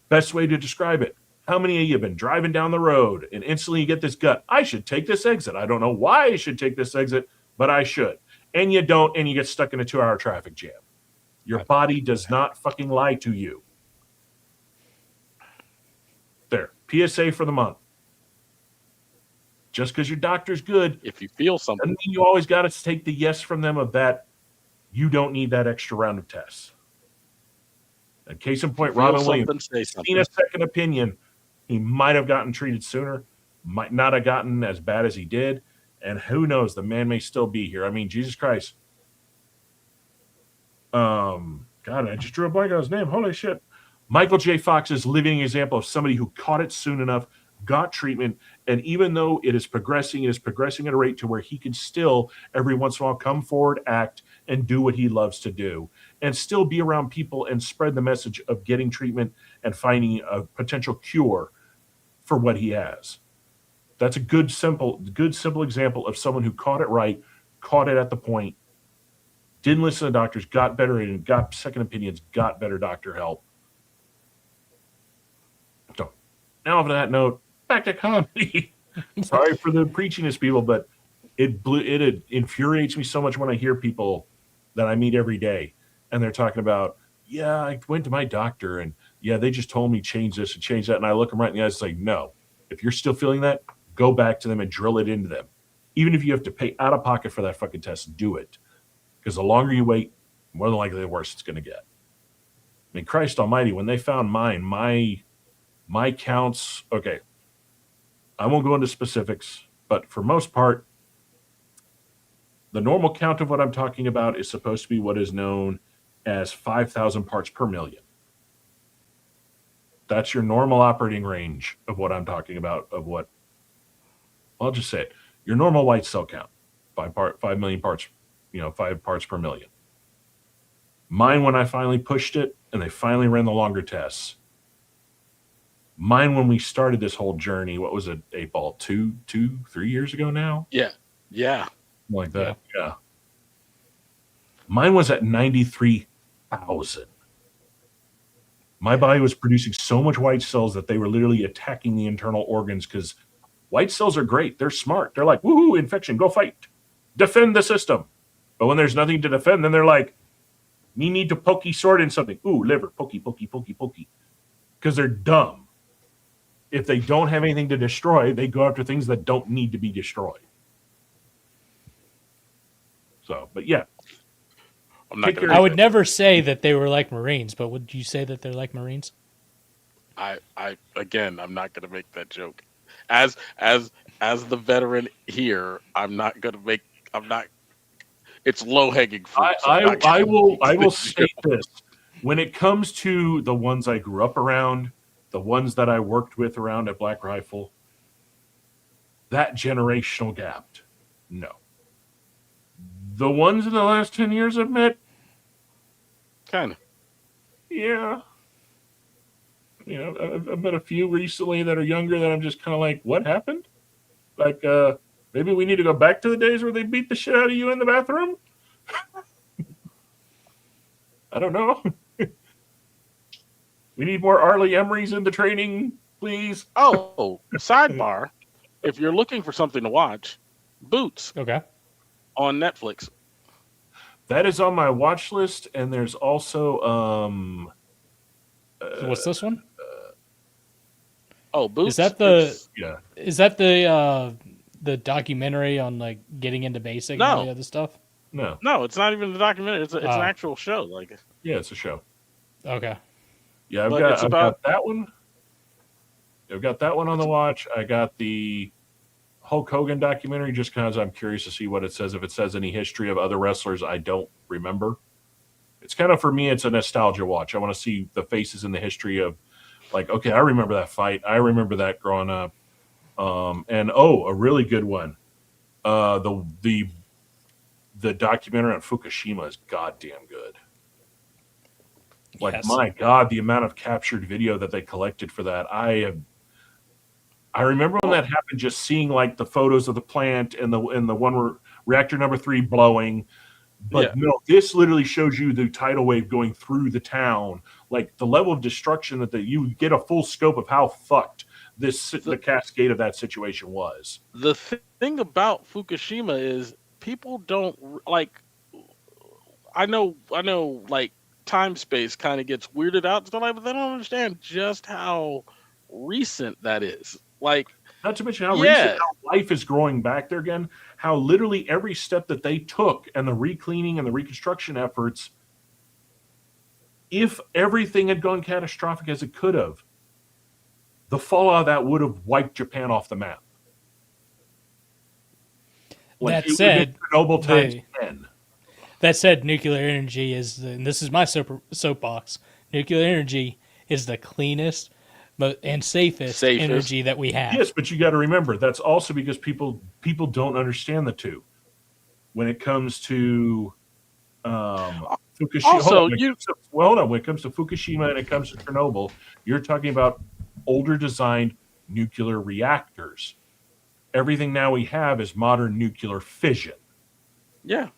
Best way to describe it. How many of you have been driving down the road and instantly you get this gut? I should take this exit. I don't know why I should take this exit, but I should. And you don't, and you get stuck in a 2-hour traffic jam. Your body does not fucking lie to you. There. PSA for the month. Just because your doctor's good, if you feel something, doesn't mean you always got to take the yes from them of that. You don't need that extra round of tests. And case in point, Robin Williams, seen a second opinion. He might have gotten treated sooner, might not have gotten as bad as he did. And who knows, the man may still be here. I mean, Jesus Christ. God, I just drew a blank on his name. Holy shit. Michael J. Fox is a living example of somebody who caught it soon enough, got treatment, and even though it is progressing at a rate to where he can still, every once in a while, come forward, act, and do what he loves to do, and still be around people and spread the message of getting treatment and finding a potential cure for what he has. That's a good, simple example of someone who caught it right, caught it at the point, didn't listen to doctors, got better and got second opinions, got better doctor help. So, now on that note, back to comedy. Sorry for the preachiness, people, but it infuriates me so much when I hear people that I meet every day, and they're talking about, yeah, I went to my doctor, and yeah, they just told me change this and change that, and I look them right in the eyes and say, no. If you're still feeling that, go back to them and drill it into them. Even if you have to pay out of pocket for that fucking test, do it. Because the longer you wait, more than likely the worse it's going to get. I mean, Christ almighty, when they found mine, my counts, okay, I won't go into specifics, but for most part, the normal count of what I'm talking about is supposed to be what is known as 5,000 parts per million. That's your normal operating range of what I'm talking about, of what, I'll just say it, your normal white cell count, 5 million parts, 5 parts per million. Mine, when I finally pushed it and they finally ran the longer tests, mine when we started this whole journey, what was it, 8-ball, 3 years ago now? Yeah. Like that, yeah. Mine was at 93,000. My body was producing so much white cells that they were literally attacking the internal organs because white cells are great. They're smart. They're like, woohoo, infection, go fight. Defend the system. But when there's nothing to defend, then they're like, me need to pokey sword in something. Ooh, liver, pokey. Because they're dumb. If they don't have anything to destroy, they go after things that don't need to be destroyed. So, but yeah. I would never say that they were like Marines, but would you say that they're like Marines? I'm not going to make that joke. As the veteran here, it's low hanging fruit. I will state this. When it comes to the ones I grew up around, the ones that I worked with around at Black Rifle, that generational gap, no. The ones in the last 10 years I've met, kind of. Yeah. I've met a few recently that are younger that I'm just kind of like, what happened? Like, maybe we need to go back to the days where they beat the shit out of you in the bathroom? I don't know. We need more Arlie Emerys in the training, please. Oh, sidebar. If you're looking for something to watch, Boots. Okay. On Netflix. That is on my watch list, and there's also what's this one? Boots. Is that the documentary on like getting into basic and all the other stuff? No, it's not even the documentary. It's an actual show. Like, yeah, it's a show. Okay. Yeah, I've got that one. I've got that one on the watch. I got the Hulk Hogan documentary just because I'm curious to see what it says. If it says any history of other wrestlers, I don't remember. it's kind of, for me, it's a nostalgia watch. I want to see the faces in the history of, like, okay, I remember that fight. I remember that growing up. And a really good one. The documentary on Fukushima is goddamn good. Like, yes. My God, the amount of captured video that they collected for that. I remember when that happened, just seeing like the photos of the plant and the one where reactor number 3 blowing. But no, this literally shows you the tidal wave going through the town, like the level of destruction that you get a full scope of how fucked the cascade of that situation was. The thing about Fukushima is people don't like. I know, like time space kind of gets weirded out to life, but they don't understand just how recent that is. Like, not to mention how recent how life is growing back there again. How literally every step that they took and the recleaning and the reconstruction efforts, if everything had gone catastrophic as it could have, the fallout of that would have wiped Japan off the map. Like, that said, Chernobyl times 10. That said, nuclear energy and this is my soapbox, nuclear energy is the cleanest and safest energy that we have. Yes, but you got to remember, that's also because people don't understand the two. When it comes to Fukushima, also, when it comes to Fukushima and it comes to Chernobyl, you're talking about older designed nuclear reactors. Everything now we have is modern nuclear fission. Yeah.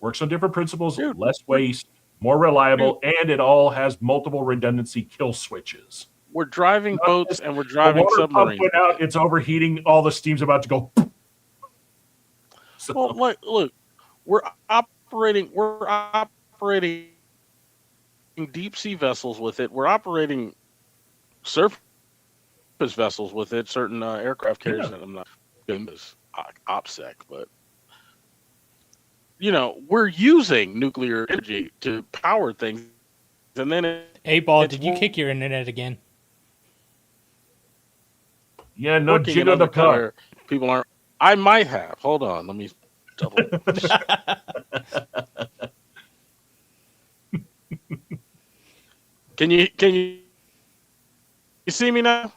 Works on different principles, less waste, more reliable, and it all has multiple redundancy kill switches. We're driving boats and we're driving submarines. Put out, it's overheating, all the steam's about to go. So. Well, look, we're operating deep sea vessels with it. We're operating surface vessels with it, certain aircraft carriers, and I'm not doing this OPSEC, but we're using nuclear energy to power things. And then A-Ball, did you kick your internet again? Yeah, no jiggle the puck. People aren't. I might have. Hold on, let me double. Can you see me now?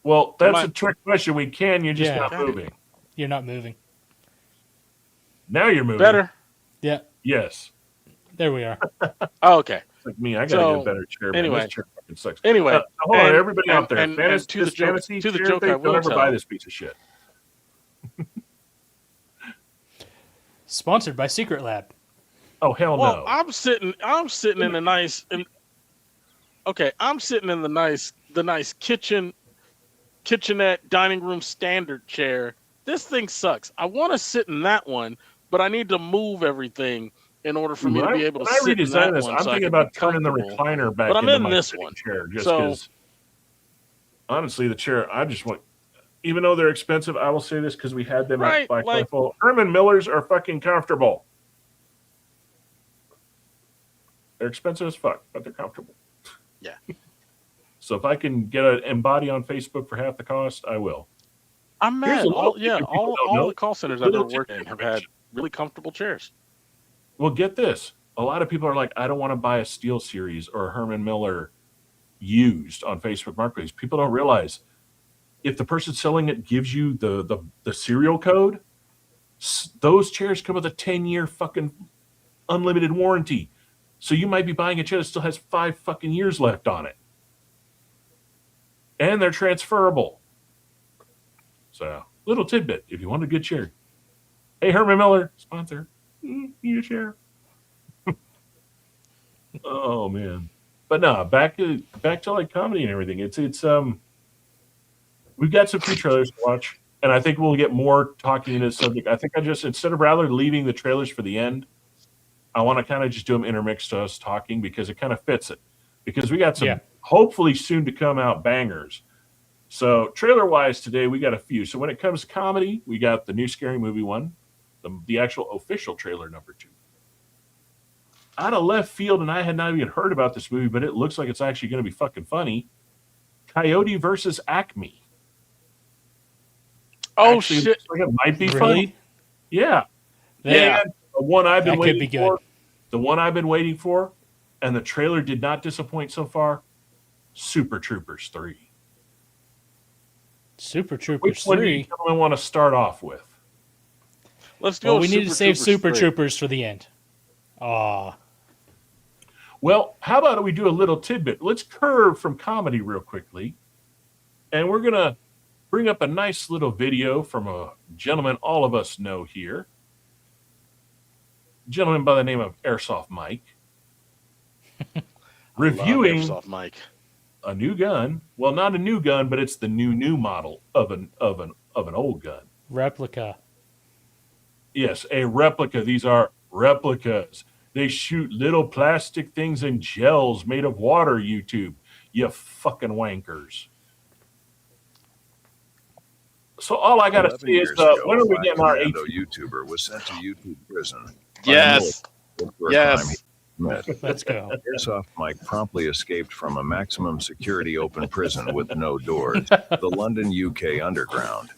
Well, that's a trick question. We can. You're just not moving. You're not moving. Now you're moving. Better? Yeah. Yes. There we are. Oh, okay. It's like me. I got to get a better chair. Anyway. This chair fucking sucks. Anyway. Hold on, everybody out there. To the joke, I will don't ever buy this piece of shit. Sponsored by Secret Lab. Oh, hell no. I'm sitting in a nice... I'm sitting in the nice kitchenette dining room standard chair. This thing sucks. I want to sit in that one, but I need to move everything in order for me to be able to sit in that one. I'm thinking about turning the recliner back into my this one chair, just because. Honestly, the chair, I just want. Even though they're expensive, I will say this because we had them at Black Rifle. Herman Millers are fucking comfortable. They're expensive as fuck, but they're comfortable. Yeah. So if I can get an Embody on Facebook for half the cost, I will. I'm mad. All the call centers I've ever worked in have had really comfortable chairs. Well, get this. A lot of people are like, I don't want to buy a Steel Series or a Herman Miller used on Facebook Marketplace. People don't realize if the person selling it gives you the serial code, those chairs come with a 10-year fucking unlimited warranty. So you might be buying a chair that still has 5 fucking years left on it. And they're transferable. So, little tidbit, if you want a good chair. Hey, Herman Miller, sponsor. Need a chair. Oh, man. But no, back to like comedy and everything. It's we've got some few trailers to watch, and I think we'll get more talking into this subject. I think instead of rather leaving the trailers for the end, I want to kind of just do them intermixed to us talking because it kind of fits it. Because we got some hopefully soon to come out bangers. So trailer wise today, we got a few. So when it comes to comedy, we got the new Scary Movie one, the actual official trailer number 2. Out of left field, and I had not even heard about this movie, but it looks like it's actually going to be fucking funny. Coyote versus Acme. Oh, actually, shit. Like it might be funny. Yeah. The one I've been waiting for. the one I've been waiting for, and the trailer did not disappoint so far, Super Troopers 3. Super Troopers Which one do 3. you gentlemen want to start off with? Let's go. Well, we need to save Super 3. Troopers for the end. Aw. Well, how about we do a little tidbit? Let's curve from comedy real quickly. And we're going to bring up a nice little video from a gentleman all of us know here. A gentleman by the name of Airsoft Mike. Reviewing Airsoft Mike. A new gun. Well, not a new gun, but it's the new model of an old gun. Replica. Yes, a replica. These are replicas. They shoot little plastic things in gels made of water, YouTube. You fucking wankers. So all I got to say is, when are we getting our YouTuber was sent to YouTube prison. Yes. Yes. Let's go. Airsoft Mike promptly escaped from a maximum security open prison with no doors, the London, UK underground.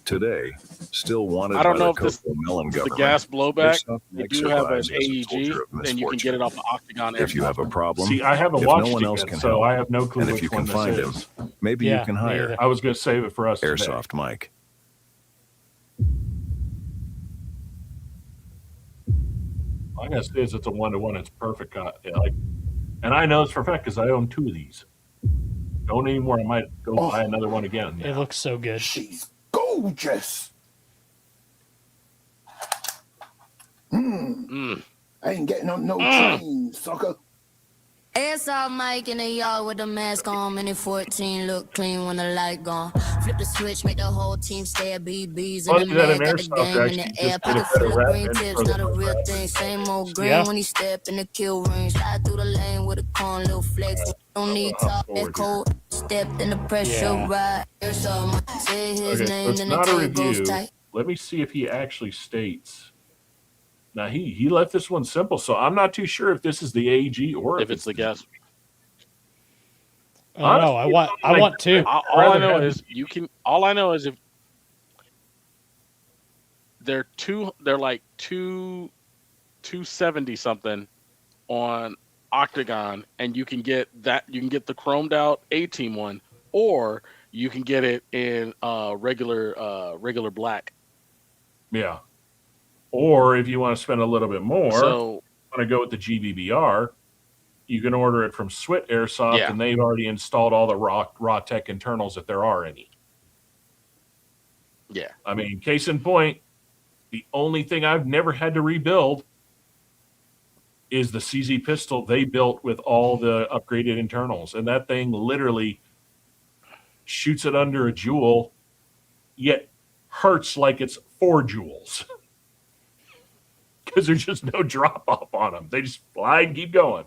Today, still wanted I don't by know the if this Cocoa Melon the government. gas blowback. Airsoft They Mike do have an survives as a AEG, soldier of then you can get it off the Octagon. If you have a problem, See, I haven't if watched no one it else yet, can so help, I have no clue and if which you can one find this him, is. maybe Yeah, you can me hire either. I was going to save it for us today. Airsoft Mike. All I got to say is it's a 1-to-1. It's perfect. And I know it's for a fact because I own 2 of these. Don't anymore. I might go buy another one again. It looks so good. She's gorgeous. I ain't getting on no train, sucker. Airsoft Mike in the yard with the mask on. Mini 14 look clean when the light gone. Flip the switch, make the whole team stay at BBs. Funny In the that an mag, got the airsoft game in actually the just air. did a Pocket better full of rap green than tips, for not a the real rap. thing. Same old green Yeah. when he step in the kill ring. Slide through the lane with a corn, little flex. Don't need talk, that cold. Stepped in the pressure Yeah. ride. Airsoft Mike, say his Okay, so name, it's then the not a tape goes review. tight. Let me see if he actually states. Now, he left this one simple, so I'm not too sure if this is the AG or If it's the gas. I don't know. I want 2. All I know is you can. All I know is if they're like 270 something on Octagon, and you can get that. You can get the chromed out A-Team one, or you can get it in regular black. Yeah. Or if you want to spend a little bit more, So want to go with the GBBR, you can order it from Swit Airsoft, Yeah. and they've already installed all the raw tech internals if there are any. yeah, I mean, case in point, the only thing I've never had to rebuild is the CZ pistol they built with all the upgraded internals. And that thing literally shoots it under a joule, yet hurts like it's 4 joules. Because there's just no drop off on them. They just fly and keep going.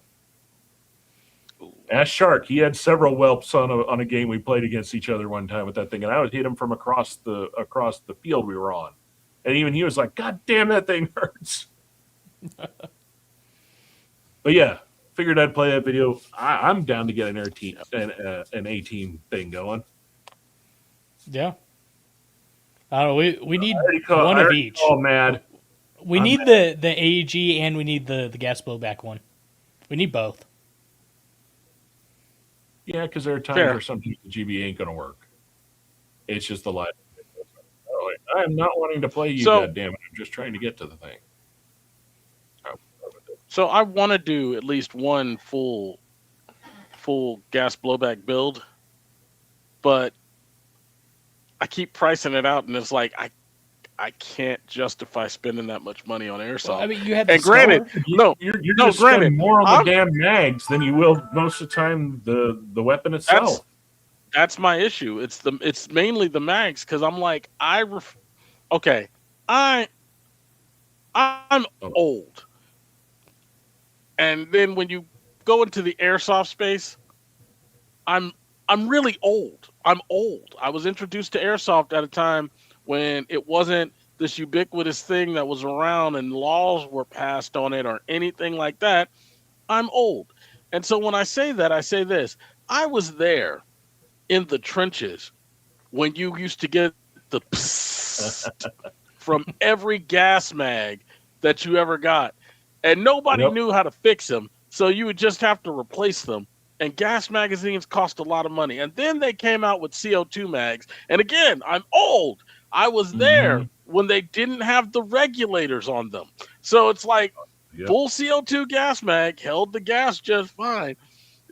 Ask Shark, he had several whelps on a game we played against each other one time with that thing, and I would hit him from across the field we were on. And even he was like, God damn, that thing hurts. But yeah, figured I'd play that video. I'm down to get an A-Team thing going. Yeah. I don't know. We need I one of already each. called Mad. We need the AEG and we need the gas blowback one. We need both. Yeah, because there are times Fair. where sometimes the GB ain't going to work. It's just the light. Oh, I am not wanting to play you, So- goddammit. I'm just trying to get to the thing. So I want to do at least one full gas blowback build, but I keep pricing it out, and it's like I can't justify spending that much money on airsoft. Well, I mean, you had the And granted, Star. no, You're no, just spending granted, more on I'm- the damn mags than you will most of the time the weapon itself. that's my issue. It's mainly the mags because I'm like I'm old, and then when you go into the airsoft space, I'm really old. I'm old. I was introduced to airsoft at a time when it wasn't this ubiquitous thing that was around and laws were passed on it or anything like that. I'm old. And so when I say that, I say this. I was there in the trenches when you used to get the psst from every gas mag that you ever got. and nobody knew how to fix them. So you would just have to replace them. And gas magazines cost a lot of money. And then they came out with CO2 mags. And again, I'm old. I was there when they didn't have the regulators on them. So it's like full CO2 gas mag held the gas just fine.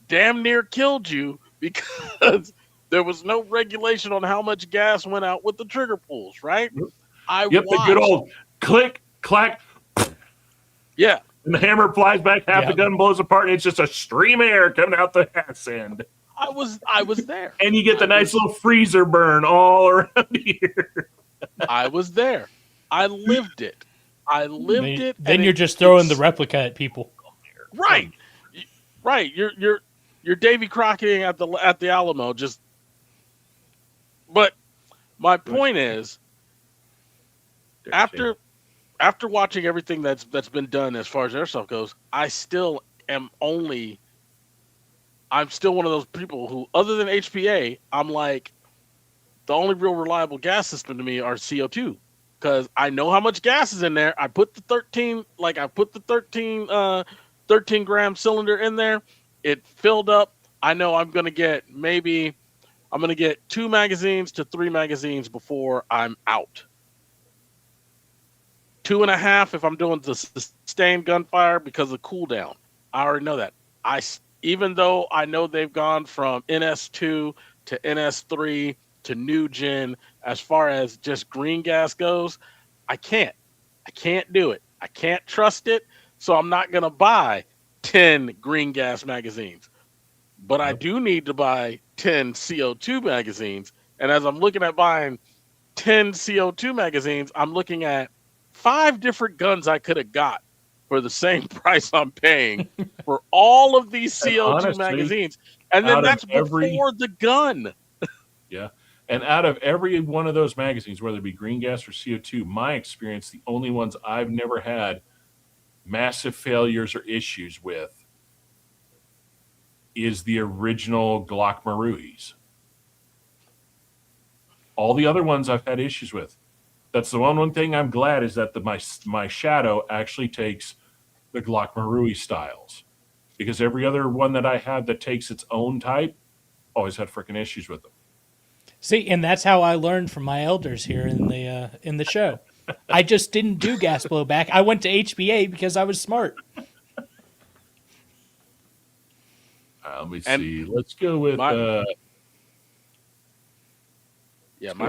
Damn near killed you because there was no regulation on how much gas went out with the trigger pulls, right? The good old click, clack. Yeah. And the hammer flies back, half the gun blows apart, and it's just a stream of air coming out the ass end. I was there. And you get the nice little freezer burn all around here. I was there. I lived it. Then you're just throwing the replica at people. Right. Right. You're Davy Crockett at the Alamo. But my point is, after watching everything that's been done as far as airsoft goes, I'm still one of those people who, other than HPA, I'm like, the only real reliable gas system to me are CO2, because I know how much gas is in there. I put the 13 gram cylinder in there. It filled up. I know I'm going to get 2 magazines to 3 magazines before I'm out. 2.5 if I'm doing the sustained gunfire because of cooldown. I already know that. Even though I know they've gone from NS2 to NS3 to new gen, as far as just green gas goes, I can't do it. I can't trust it. So I'm not going to buy 10 green gas magazines, but I do need to buy 10 CO2 magazines. And as I'm looking at buying 10 CO2 magazines, I'm looking at 5 different guns I could have got for the same price I'm paying for all of these CO2 magazines. And then that's before the gun. Yeah. And out of every one of those magazines, whether it be green gas or CO2, my experience, the only ones I've never had massive failures or issues with is the original Glock Maruis. All the other ones I've had issues with. That's the one thing I'm glad is that my Shadow actually takes the Glock Marui styles, because every other one that I have that takes its own type always had freaking issues with them. See, and that's how I learned from my elders here in the show. I just didn't do gas blowback. I went to HBA because I was smart. Let me see. Let's go with my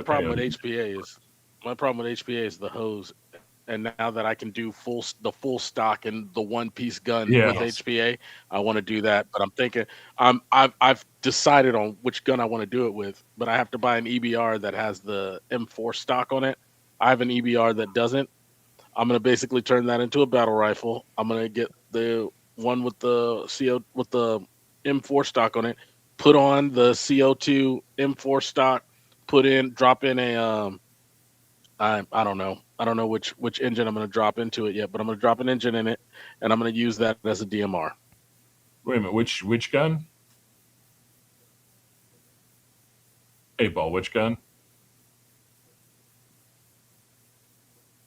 problem with HPA is the hose. And now that I can do the full stock and the one piece gun with HPA, I want to do that. But I'm thinking I've decided on which gun I want to do it with, but I have to buy an EBR that has the M4 stock on it. I have an EBR that doesn't. I'm gonna basically turn that into a battle rifle. I'm gonna get the one with the M4 stock on it, put on the CO2 M4 stock, drop in a I don't know. I don't know which engine I'm going to drop into it yet, but I'm going to drop an engine in it, and I'm going to use that as a DMR. Wait a minute, which gun? 8-ball, which gun?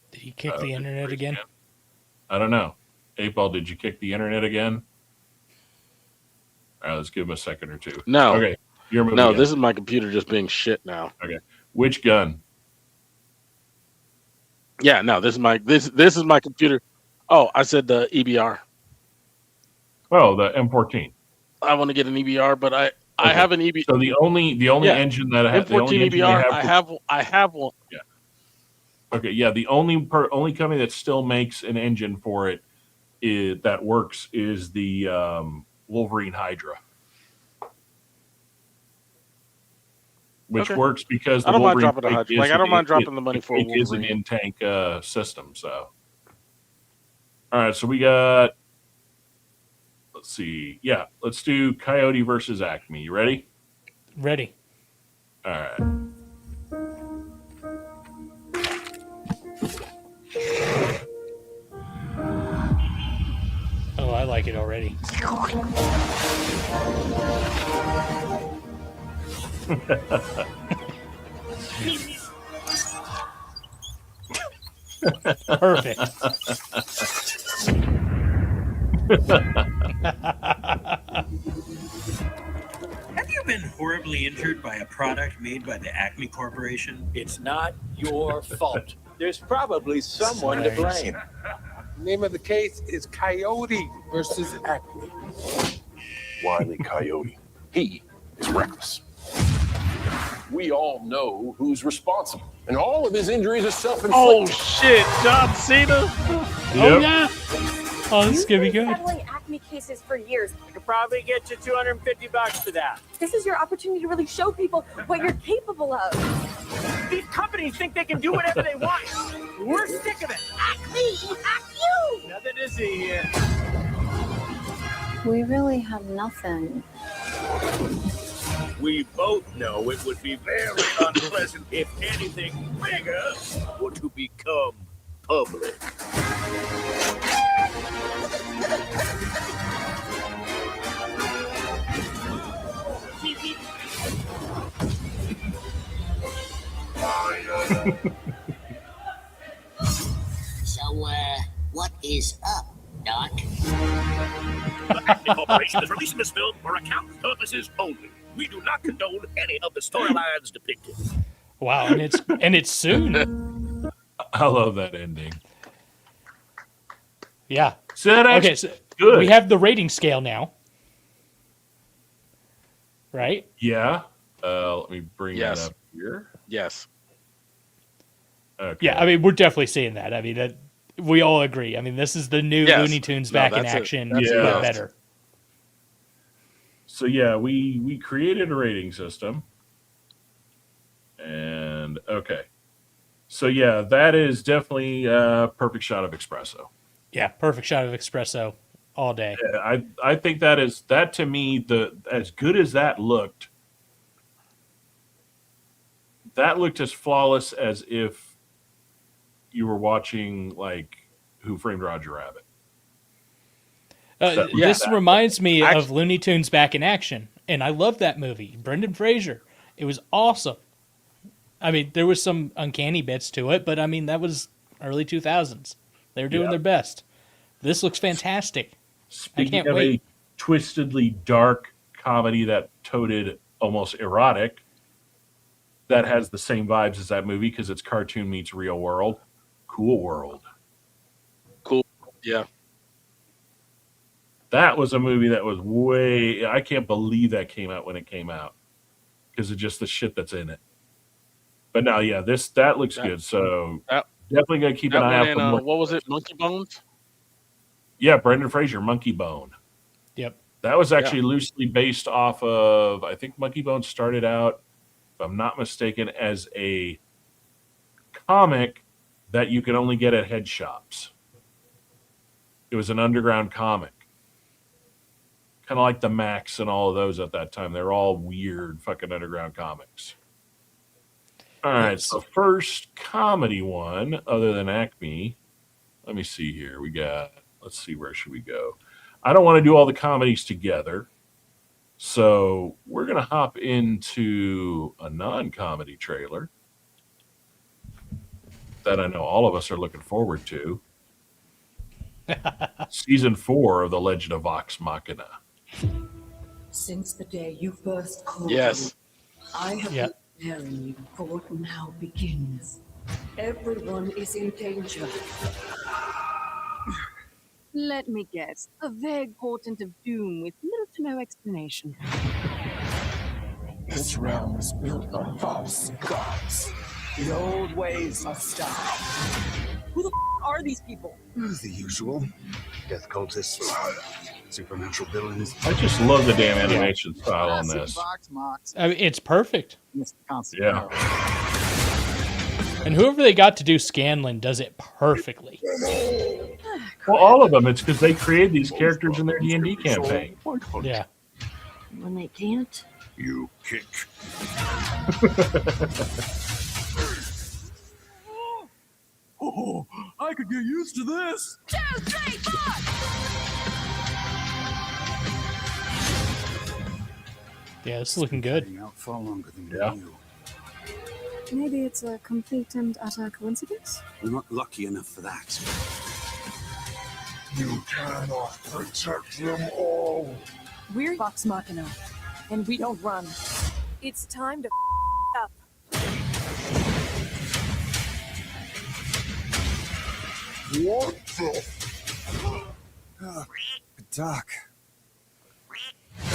Did he kick the internet again? I don't know. 8-ball, did you kick the internet again? All right, let's give him a second or two. No. Okay, you're moving. No, again. This is my computer just being shit now. Okay, which gun? Yeah, no, this is my computer. Oh, I said the EBR. Oh, the M14. I want to get an EBR, but I have an EBR. So the only engine that I have, M14 EBR, I have one. Yeah. Okay, yeah. The only company that still makes an engine for it that works is the Wolverine Hydra, which works because I don't mind dropping the Hydra. I don't mind dropping the money for it. It is an in-tank system. So, all right. So we got. Let's see. Yeah, let's do Coyote versus Acme. You ready? Ready. All right. Oh, I like it already. All Perfect. Have you been horribly injured by a product made by the Acme Corporation? It's not your fault. There's probably someone to blame. Name of the case is Coyote versus Acme. Wile E. Coyote. He is reckless. We all know who's responsible, and all of his injuries are self-inflicted. Oh shit, John Cena. Oh yeah. Oh, this is gonna be good. Settling Acme cases for years. I could probably get you $250 for that. This is your opportunity to really show people what you're capable of. These companies think they can do whatever they want. We're sick of it. Acme, act you! Nothing to see here. We really have nothing. We both know it would be very unpleasant if anything bigger were to become public. So, what is up, Doc? The Acme Corporation is releasing this film for accounting purposes only. We do not condone any of the storylines depicted. Wow, and it's soon. I love that ending. Yeah. So that actually Okay, so good. we have the rating scale now. Right? Yeah. Let me bring that up here. Yes. Okay. Yeah, I mean, we're definitely seeing that. I mean, that we all agree. I mean, this is the new Yes. Looney Tunes No, back in that's it. action, That's but it. better. So yeah, we created a rating system. And okay. So yeah, that is definitely a perfect shot of espresso. Yeah, perfect shot of espresso all day. I think that to me, as good as that looked as flawless as if you were watching like Who Framed Roger Rabbit. This reminds me of Looney Tunes back in action, and I love that movie. Brendan Fraser. It was awesome. I mean, there was some uncanny bits to it, but I mean, that was early 2000s. They were doing their best. This looks fantastic. Speaking I can't of wait. a twistedly dark comedy that toted almost erotic, that has the same vibes as that movie because it's cartoon meets real world. Cool World. Cool. Yeah. That was a movie that was I can't believe that came out when it came out because of just the shit that's in it. But no, yeah, that looks good. So definitely got to keep an eye out for what was it? Monkey Bones? Yeah, Brendan Fraser, Monkey Bone. Yep. That was actually loosely based off of, I think Monkey Bone started out, if I'm not mistaken, as a comic that you could only get at head shops. It was an underground comic. Kind of like the Max and all of those at that time. They're all weird fucking underground comics. All right, so first comedy one, other than Acme, let me see here. Let's see, where should we go? I don't want to do all the comedies together. So we're going to hop into a non-comedy trailer that I know all of us are looking forward to. Season 4 of The Legend of Vox Machina. Since the day you first called Yes. me, I have been preparing you for what now begins. Everyone is in danger. Let me guess. A vague portent of doom with little to no explanation. This realm is built on false gods. The old ways must die. Who the are these people? The usual. Death cultists, supernatural villains. I just love the damn animation style on this. I mean, it's perfect. Yeah. And whoever they got to do Scanlan does it perfectly. Well, all of them. It's because they created these characters in their D&D campaign. Yeah. When they can't, You kick. Oh, I could get used to this. Yeah, this is looking good. Out far longer than Yeah. you. maybe it's a complete and utter coincidence. We're not lucky enough for that. You cannot protect them all. We're Vox Machina, and we don't run. It's time to up. What the? Doc. In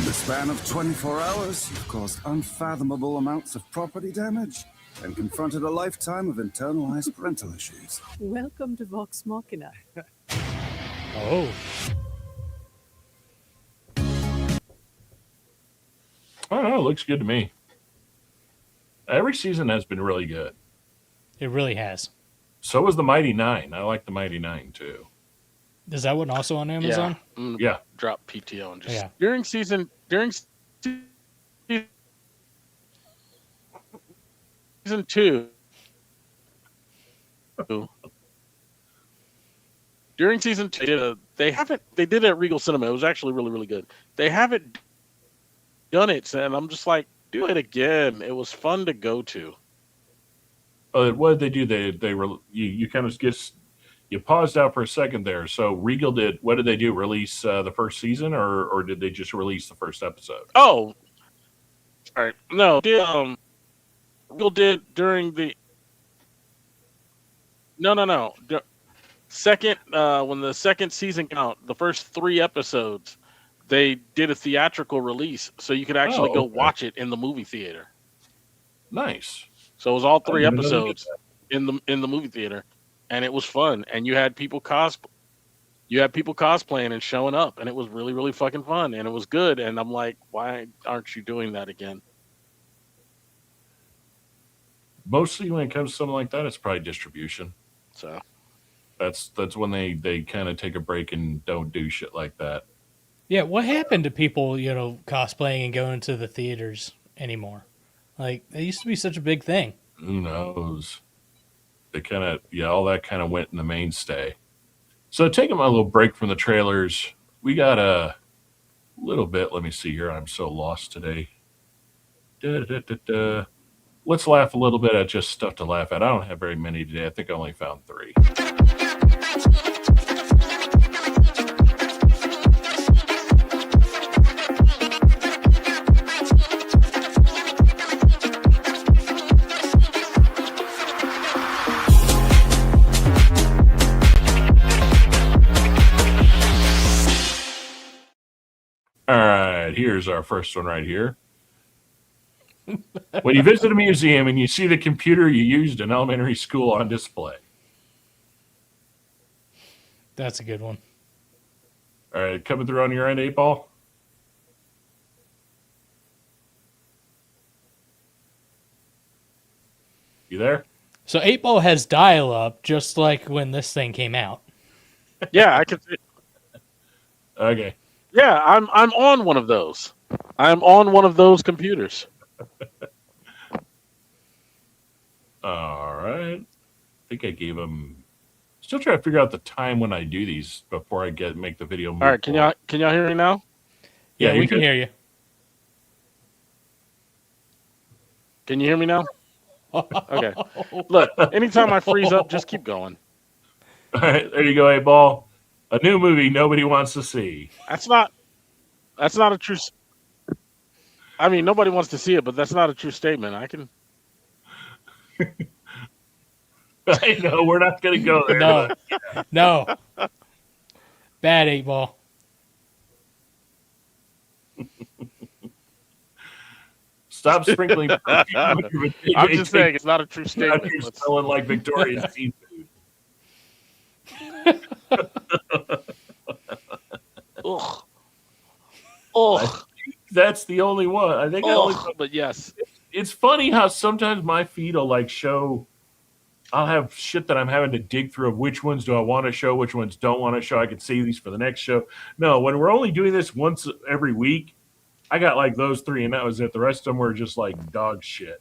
the span of 24 hours, you've caused unfathomable amounts of property damage and confronted a lifetime of internalized parental issues. Welcome to Vox Machina. Oh. I don't know. It looks good to me. Every season has been really good. It really has. So was the Mighty Nine. I like the Mighty Nine too. Is that one also on Amazon? Yeah. Drop PTO and just during season 2. During season 2, they did it at Regal Cinema. It was actually really, really good. They haven't done it, and I'm just like, do it again. It was fun to go to. What did they do? You kind of you paused out for a second there. So Regal did. What did they do? Release the first season, or did they just release the first episode? Oh, all right. No, Regal did during the. No. Second, when the second season came out, the first 3 episodes, they did a theatrical release, so you could actually go watch it in the movie theater. Nice. So it was all 3 episodes in the movie theater, and it was fun. And you had people cosplaying and showing up, and it was really, really fucking fun, and it was good. And I'm like, why aren't you doing that again? Mostly when it comes to something like that, it's probably distribution. So that's when they kind of take a break and don't do shit like that. Yeah, what happened to people, cosplaying and going to the theaters anymore? Like, it used to be such a big thing. Who knows? They all that kind of went in the mainstay. So taking my little break from the trailers, we got a little bit. Let me see here. I'm so lost today. Let's laugh a little bit at just stuff to laugh at. I don't have very many today. I think I only found 3. All right, here's our first one right here. When you visit a museum and you see the computer you used in elementary school on display. That's a good one. All right, coming through on your end, 8-Ball? You there? So 8-Ball has dial-up, just like when this thing came out. Yeah, I can see. Okay. Yeah, I'm on one of those. I'm on one of those computers. All right. I think I gave him. Still trying to figure out the time when I do these before I make the video. All right, can y'all hear me now? Yeah, we can hear you. Can you hear me now? Okay. Look, anytime I freeze up, just keep going. All right, there you go, 8-Ball. A new movie nobody wants to see. That's not a true. I mean, nobody wants to see it, but that's not a true statement. I can. I know we're not going to go there. No. Bad 8-Ball. Stop sprinkling. I'm just saying it's not a true statement. You're smelling like Victoria's seafood. Ugh. Ugh. That's the only one. I think. But yes, it's funny how sometimes my feed will show. I'll have shit that I'm having to dig through of which ones do I want to show, which ones don't want to show. I can save these for the next show. No, when we're only doing this once every week, I got those 3, and that was it. The rest of them were just dog shit.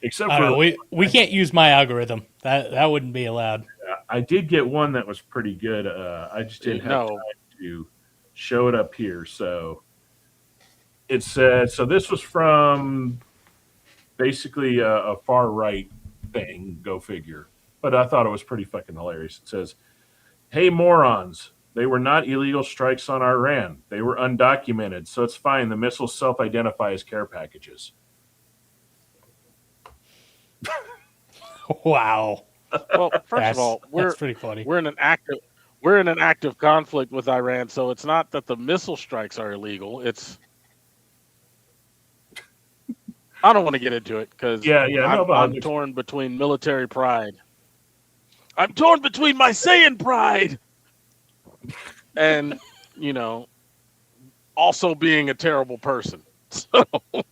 Except for we can't use my algorithm. That wouldn't be allowed. I did get one that was pretty good. I just didn't have time to show it up here. So it said, so this was from basically a far right thing, go figure. But I thought it was pretty fucking hilarious. It says, Hey, morons. They were not illegal strikes on Iran. They were undocumented, so it's fine. The missiles self-identify as care packages. Wow. Well, first of all, that's pretty funny. We're in an active conflict with Iran, so it's not that the missile strikes are illegal. It's I don't want to get into it because I'm torn between military pride. I'm torn between my Saiyan pride and, also being a terrible person. So, all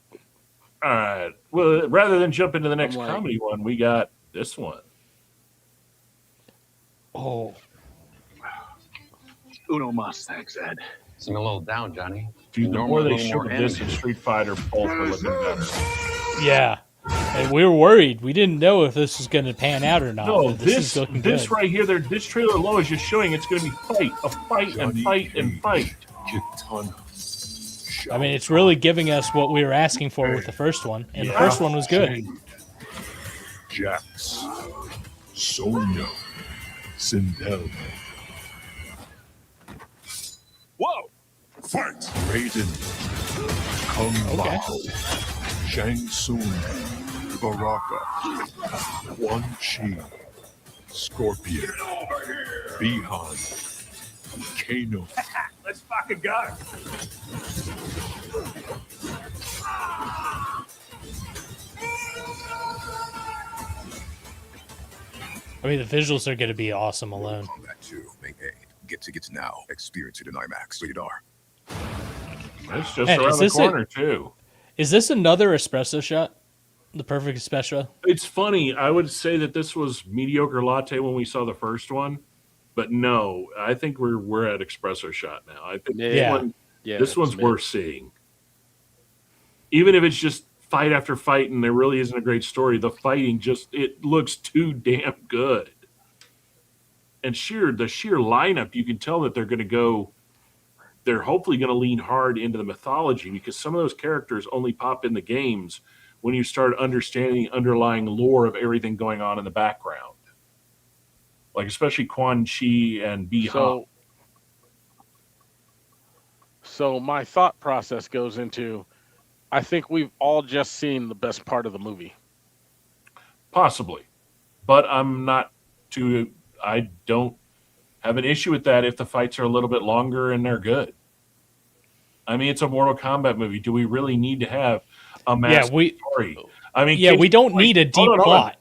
right. Well, rather than jump into the next comedy one, we got this one. Oh. Uno mas, thanks, Ed. Seem a little down, Johnny. Dude, the more they show this in Street Fighter, both were looking better. Yeah. And we were worried. We didn't know if this was going to pan out or not. No, this right here, this trailer alone is just showing it's going to be a fight, and fight. I mean, it's really giving us what we were asking for with the first one, and the first one was good. Jax, Sonya, Sindel. Whoa! Fight! Raiden, Kung Lao, Shang Tsung, Baraka, Quan Chi, Scorpion, Bihan, Kano. Let's fucking go. I mean, the visuals are going to be awesome alone. Combat 2, May 8. Get tickets now. Experience it in IMAX. Rated R. It's just around the corner, too. Is this another espresso shot? The perfect espresso? It's funny. I would say that this was mediocre latte when we saw the first one. But no, I think we're at espresso shot now. I think this one's worth seeing. Even if it's just fight after fight and there really isn't a great story, the fighting it looks too damn good. And the sheer lineup, you can tell that they're hopefully going to lean hard into the mythology, because some of those characters only pop in the games when you start understanding the underlying lore of everything going on in the background. Like especially Quan Chi and Bihan. So my thought process goes into, I think we've all just seen the best part of the movie. Possibly. But I don't have an issue with that if the fights are a little bit longer and they're good. I mean, it's a Mortal Kombat movie. Do we really need to have a massive story? I mean, we don't need a deep plot.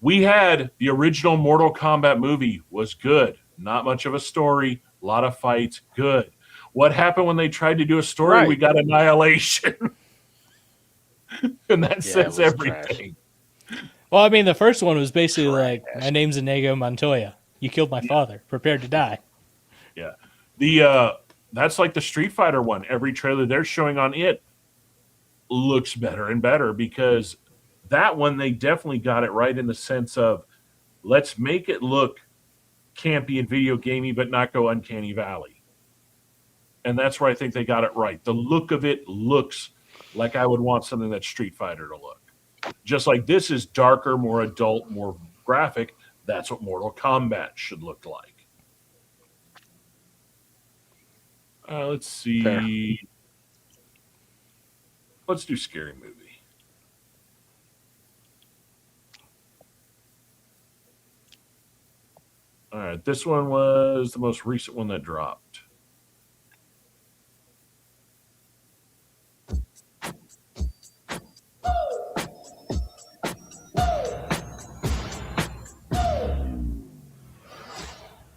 We had the original Mortal Kombat movie, was good. Not much of a story, a lot of fights, good. What happened when they tried to do a story? Right. We got Annihilation. And that says everything. Trash. Well, I mean, the first one was basically like, my name's Inigo Montoya. You killed my father. Prepare to die. Yeah. That's like the Street Fighter one. Every trailer they're showing on it looks better and better, because that one, they definitely got it right in the sense of, let's make it look campy and video gamey, but not go Uncanny Valley. And that's where I think they got it right. The look of it looks like I would want something that's Street Fighter to look. Just like this is darker, more adult, more graphic. That's what Mortal Kombat should look like. Let's see. Fair. Let's do Scary Movie. All right, this one was the most recent one that dropped.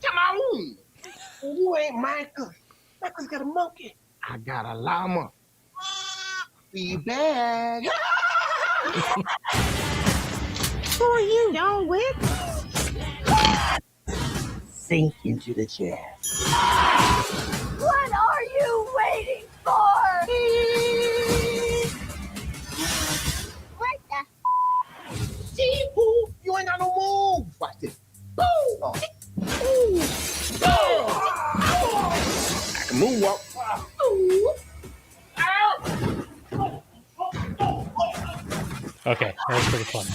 Come on! You ain't Michael. Michael's got a monkey. I got a llama. Be back. Who are you? John Wick? Sink into the chair. What are you waiting for? What the? See, Pooh? You ain't got no moves. Watch this. Boom! Oh. I can moonwalk. Okay, that was pretty fun.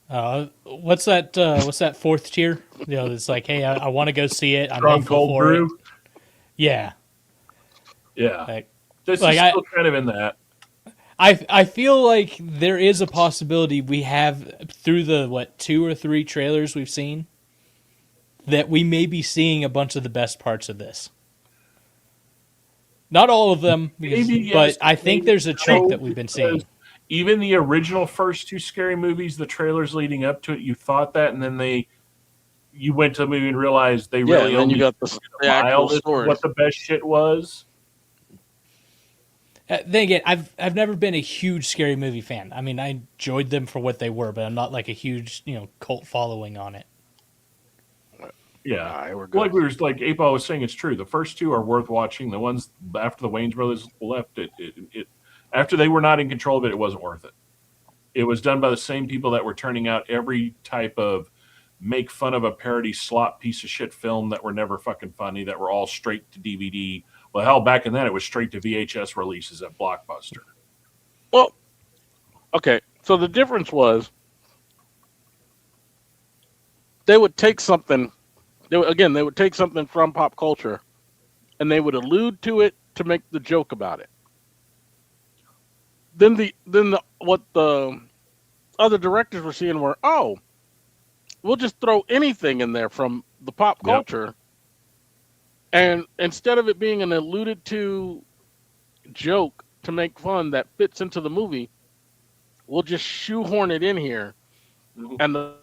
What's that? What's that fourth tier? You know, it's like, hey, I want to go see it. I'm Strong hopeful Cold for Brew. it. Yeah, Yeah, this is still kind of in that. I feel like there is a possibility we have through the 2 or 3 trailers we've seen that we may be seeing a bunch of the best parts of this. Not all of them, because, Maybe, yes, but I think maybe there's a chunk no, that we've been seeing. Even the original first 2 scary movies, the trailers leading up to it, you thought that, and then you went to the movie and realized they really and then only you got the actual story. What the best shit was. Then again, I've never been a huge scary movie fan. I mean, I enjoyed them for what they were, but I'm not like a huge cult following on it. Yeah, like Apo was saying, it's true. The first 2 are worth watching. The ones after the Wayans brothers left, it after they were not in control of it, it wasn't worth it. It was done by the same people that were turning out every type of make fun of a parody slop piece of shit film that were never fucking funny, that were all straight to DVD. Well, hell, back in then, it was straight to VHS releases at Blockbuster. Well, okay, so the difference was they would take something. They would take something from pop culture, and they would allude to it to make the joke about it. Then what the other directors were seeing were, oh, we'll just throw anything in there from the pop culture, and instead of it being an alluded to joke to make fun that fits into the movie, we'll just shoehorn it in here, and the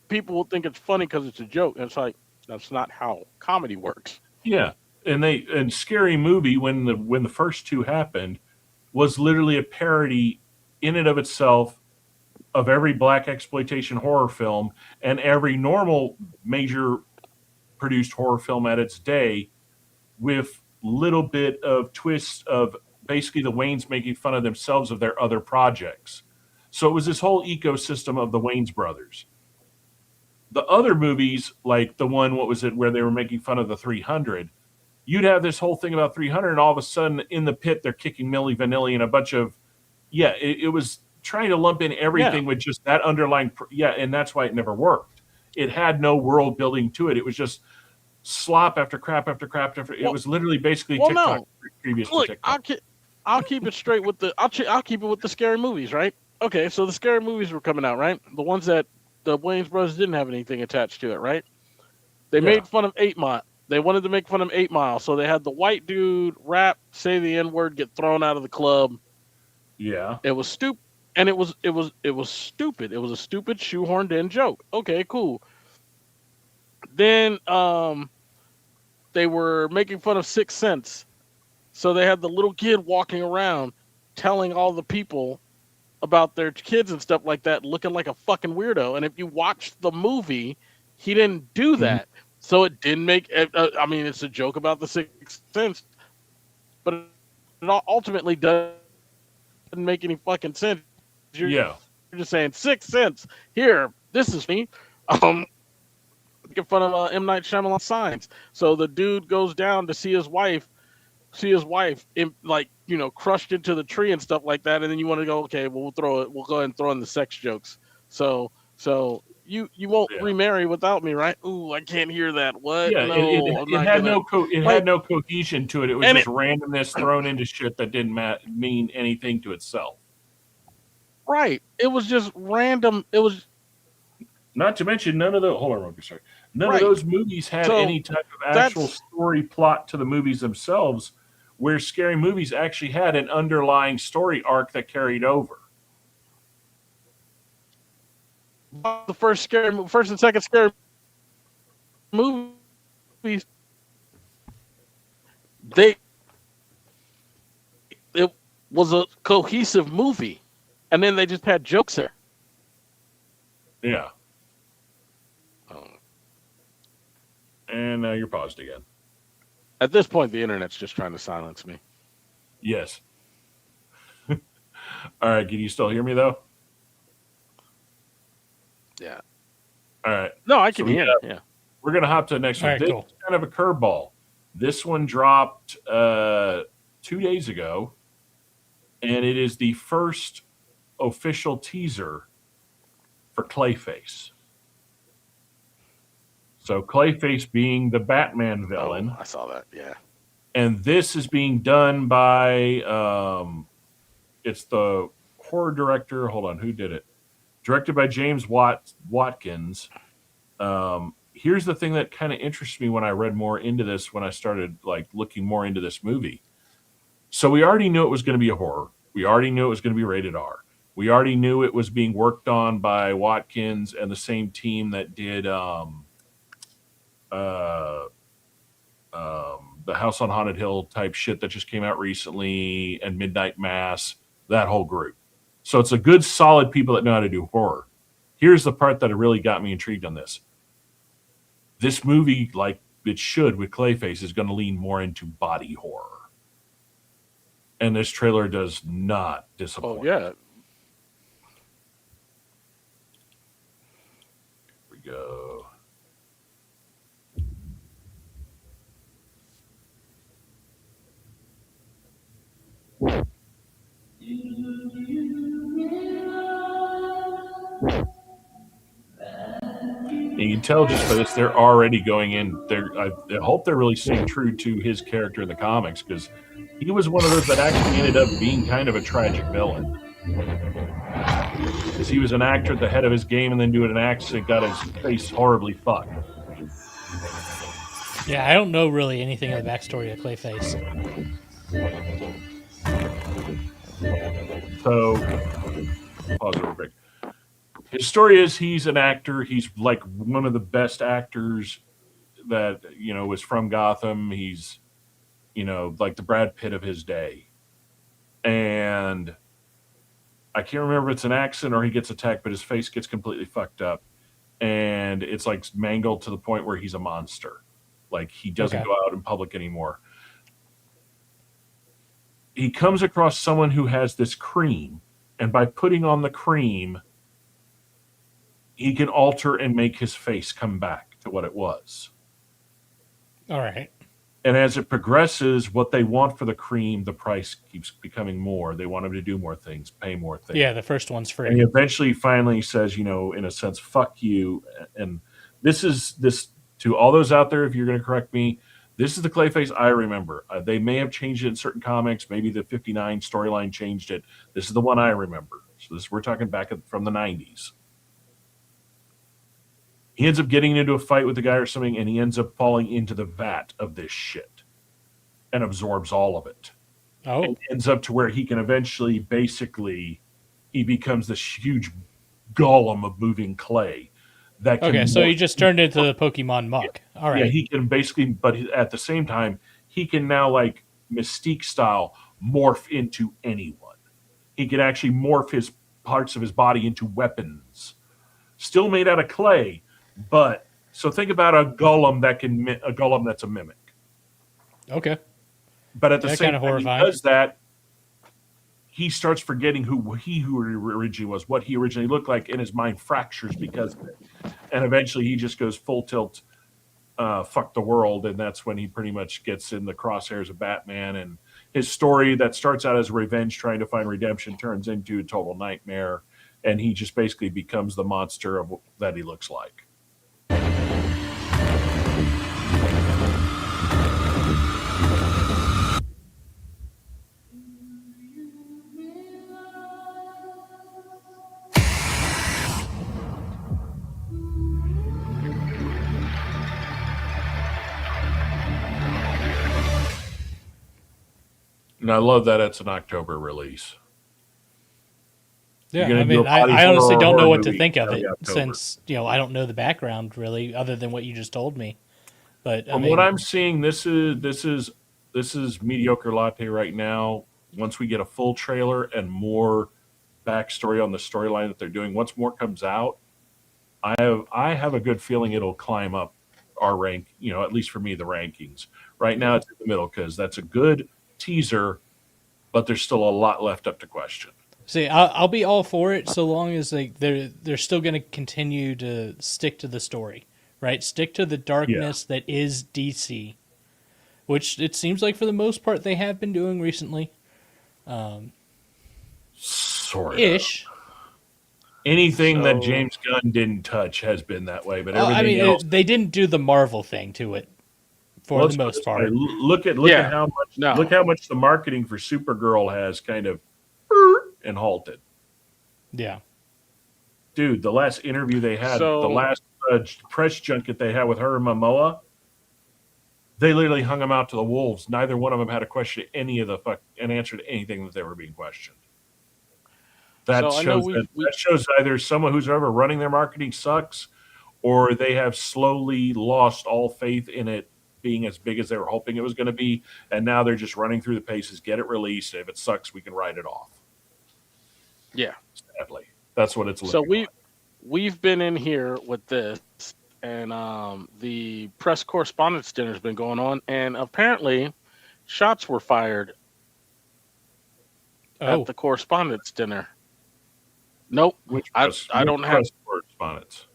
people will think it's funny because it's a joke. And it's like, that's not how comedy works. Yeah, and Scary Movie, when the first 2 happened, was literally a parody in and of itself of every black exploitation horror film and every normal major produced horror film at its day, with little bit of twists of basically the Wayans making fun of themselves of their other projects. So it was this whole ecosystem of the Wayans brothers. The other movies, like the one, what was it, where they were making fun of the 300, you'd have this whole thing about 300, and all of a sudden in the pit they're kicking Milli Vanilli and a bunch of, it was trying to lump in everything with just that underlying, and that's why it never worked. It had no world building to it. It was just slop after crap after crap after. It was literally basically TikTok previous to TikTok. I'll keep it straight with I'll keep it with the scary movies, right? Okay, so the scary movies were coming out, right? The ones that the Wayans brothers didn't have anything attached to it, right? They made fun of 8 Mile. They wanted to make fun of 8 Mile, so they had the white dude rap, say the N-word, get thrown out of the club. Yeah, it was stupid, and it was stupid. It was a stupid shoehorned in joke. Okay, cool. Then they were making fun of 6 Sense, so they had the little kid walking around telling all the people about their kids and stuff like that, looking like a fucking weirdo. And if you watch the movie, he didn't do that. So it didn't make, I mean, it's a joke about the 6 Sense, but it ultimately doesn't make any fucking sense. You're just saying 6 Sense, here, this is me. Making fun of M. Night Shyamalan Signs. So the dude goes down to see his wife in, like, crushed into the tree and stuff like that, and then you want to go, okay, well, we'll go ahead and throw in the sex jokes. So you won't remarry without me, right? Ooh, I can't hear that. What? Yeah, no, it had no cohesion to it. It was just randomness thrown into shit that didn't mean anything to itself. Right. It was just random. It was. Not to mention, none of those movies had any type of actual story plot to the movies themselves, where scary movies actually had an underlying story arc that carried over. The first and second scary movies, it was a cohesive movie, and then they just had jokes there. Yeah. And now you're paused again. At this point, the internet's just trying to silence me. Yes. All right. Can you still hear me, though? Yeah. All right. No, I can hear you. Yeah. We're going to hop to the next one. Right, this cool. is kind of a curveball. This one dropped 2 days ago, and it is the first official teaser for Clayface. So Clayface being the Batman villain. Oh, I saw that. Yeah. And this is being done by it's the horror director. Hold on, who did it? Directed by James Watkins. Here's the thing that kind of interests me when I read more into this, when I started like looking more into this movie. So we already knew it was going to be a horror. We already knew it was going to be rated R. We already knew it was being worked on by Watkins and the same team that did the House on Haunted Hill type shit that just came out recently, and Midnight Mass, that whole group. So it's a good, solid people that know how to do horror. Here's the part that really got me intrigued on this. This movie, like it should with Clayface, is going to lean more into body horror. And this trailer does not disappoint. Oh, yeah. Here we go. You can tell just by this, they're already going in. I hope they're really staying true to his character in the comics, because he was one of those that actually ended up being kind of a tragic villain. Because he was an actor at the head of his game, and then due to an accident got his face horribly fucked. Yeah, I don't know really anything of the backstory of Clayface. So, pause it real quick. His story is he's an actor. He's like one of the best actors that, was from Gotham. He's, like the Brad Pitt of his day. And I can't remember if it's an accident or he gets attacked, but his face gets completely fucked up. And it's like mangled to the point where he's a monster. Like he doesn't go out in public anymore. He comes across someone who has this cream. And by putting on the cream, he can alter and make his face come back to what it was. All right. And as it progresses, what they want for the cream, the price keeps becoming more. They want him to do more things, pay more things. Yeah, the first one's free. And he eventually finally says, in a sense, fuck you. And this to all those out there, if you're going to correct me, this is the Clayface I remember. They may have changed it in certain comics. Maybe the 59 storyline changed it. This is the one I remember. So we're talking back from the 90s. He ends up getting into a fight with the guy or something, and he ends up falling into the vat of this shit and absorbs all of it. Oh. And ends up to where he can eventually, basically, he becomes this huge golem of moving clay. So he just turned into the Pokemon Muck. All right. Yeah, he can basically, but at the same time, he can now, like Mystique style, morph into anyone. He can actually morph his parts of his body into weapons. Still made out of clay. But so think about a golem that's a mimic. Okay. But at the same time, horrifying. He does that. He starts forgetting who he originally was, what he originally looked like, and his mind fractures because of it. And eventually, he just goes full tilt, fuck the world, and that's when he pretty much gets in the crosshairs of Batman. And his story that starts out as revenge, trying to find redemption, turns into a total nightmare, and he just basically becomes the monster that he looks like. And I love that it's an October release. Yeah, I honestly don't know what to think of it since, I don't know the background really, other than what you just told me. But from what I'm seeing, this is mediocre latte right now. Once we get a full trailer and more backstory on the storyline that they're doing, once more comes out, I have a good feeling it'll climb up our rank. At least for me, the rankings. Right now, it's in the middle because that's a good teaser, but there's still a lot left up to question. See, I'll be all for it so long as they're still going to continue to stick to the story, right? Stick to the darkness that is DC, which it seems like for the most part they have been doing recently. Sort of. Ish. Anything that James Gunn didn't touch has been that way, but everything else. They didn't do the Marvel thing to it for the most part. Look at how much the marketing for Supergirl has kind of and halted. Yeah. Dude, the last interview they had, the last press junket they had with her and Momoa, they literally hung them out to the wolves. Neither one of them had a question any of the and answered anything that they were being questioned. That shows either someone who's ever running their marketing sucks, or they have slowly lost all faith in it being as big as they were hoping it was going to be, and now they're just running through the paces, get it released. If it sucks, we can write it off. Yeah. Sadly. That's what it's looking like. We've been in here with this, and the press correspondence dinner has been going on, and apparently shots were fired at the correspondence dinner. Nope. I don't have correspondence.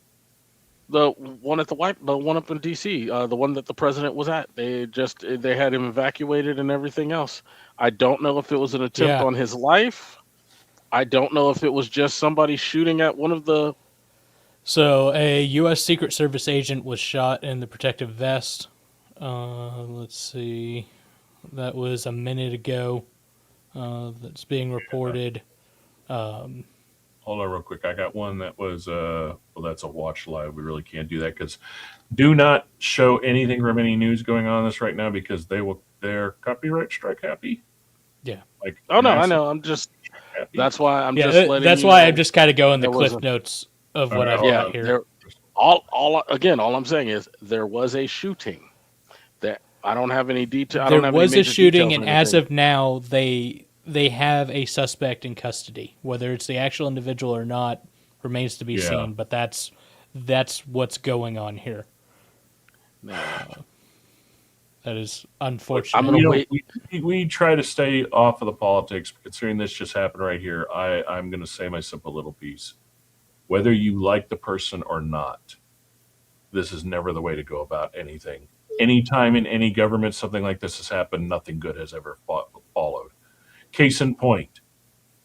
The one at the one up in DC, the one that the president was at. They had him evacuated and everything else. I don't know if it was an attempt on his life. I don't know if it was just somebody shooting at one of the. So a U.S. Secret Service agent was shot in the protective vest. Let's see, that was a minute ago. That's being reported. Hold on real quick. I got one that was, that's a watch live. We really can't do that because do not show anything from any news going on this right now because they're copyright strike happy. Yeah. I know. I'm just, that's why I'm just letting that's why I'm just kind of going the cliff notes of what I've got here. All I'm saying is there was a shooting that I don't have any detail. There was a shooting, and as of now, they have a suspect in custody. Whether it's the actual individual or not remains to be seen, but that's what's going on here. That is unfortunate. I'm gonna wait. We try to stay off of the politics, but considering this just happened right here, I'm going to say my simple little piece. Whether you like the person or not, this is never the way to go about anything. Anytime in any government something like this has happened, nothing good has ever followed. Case in point,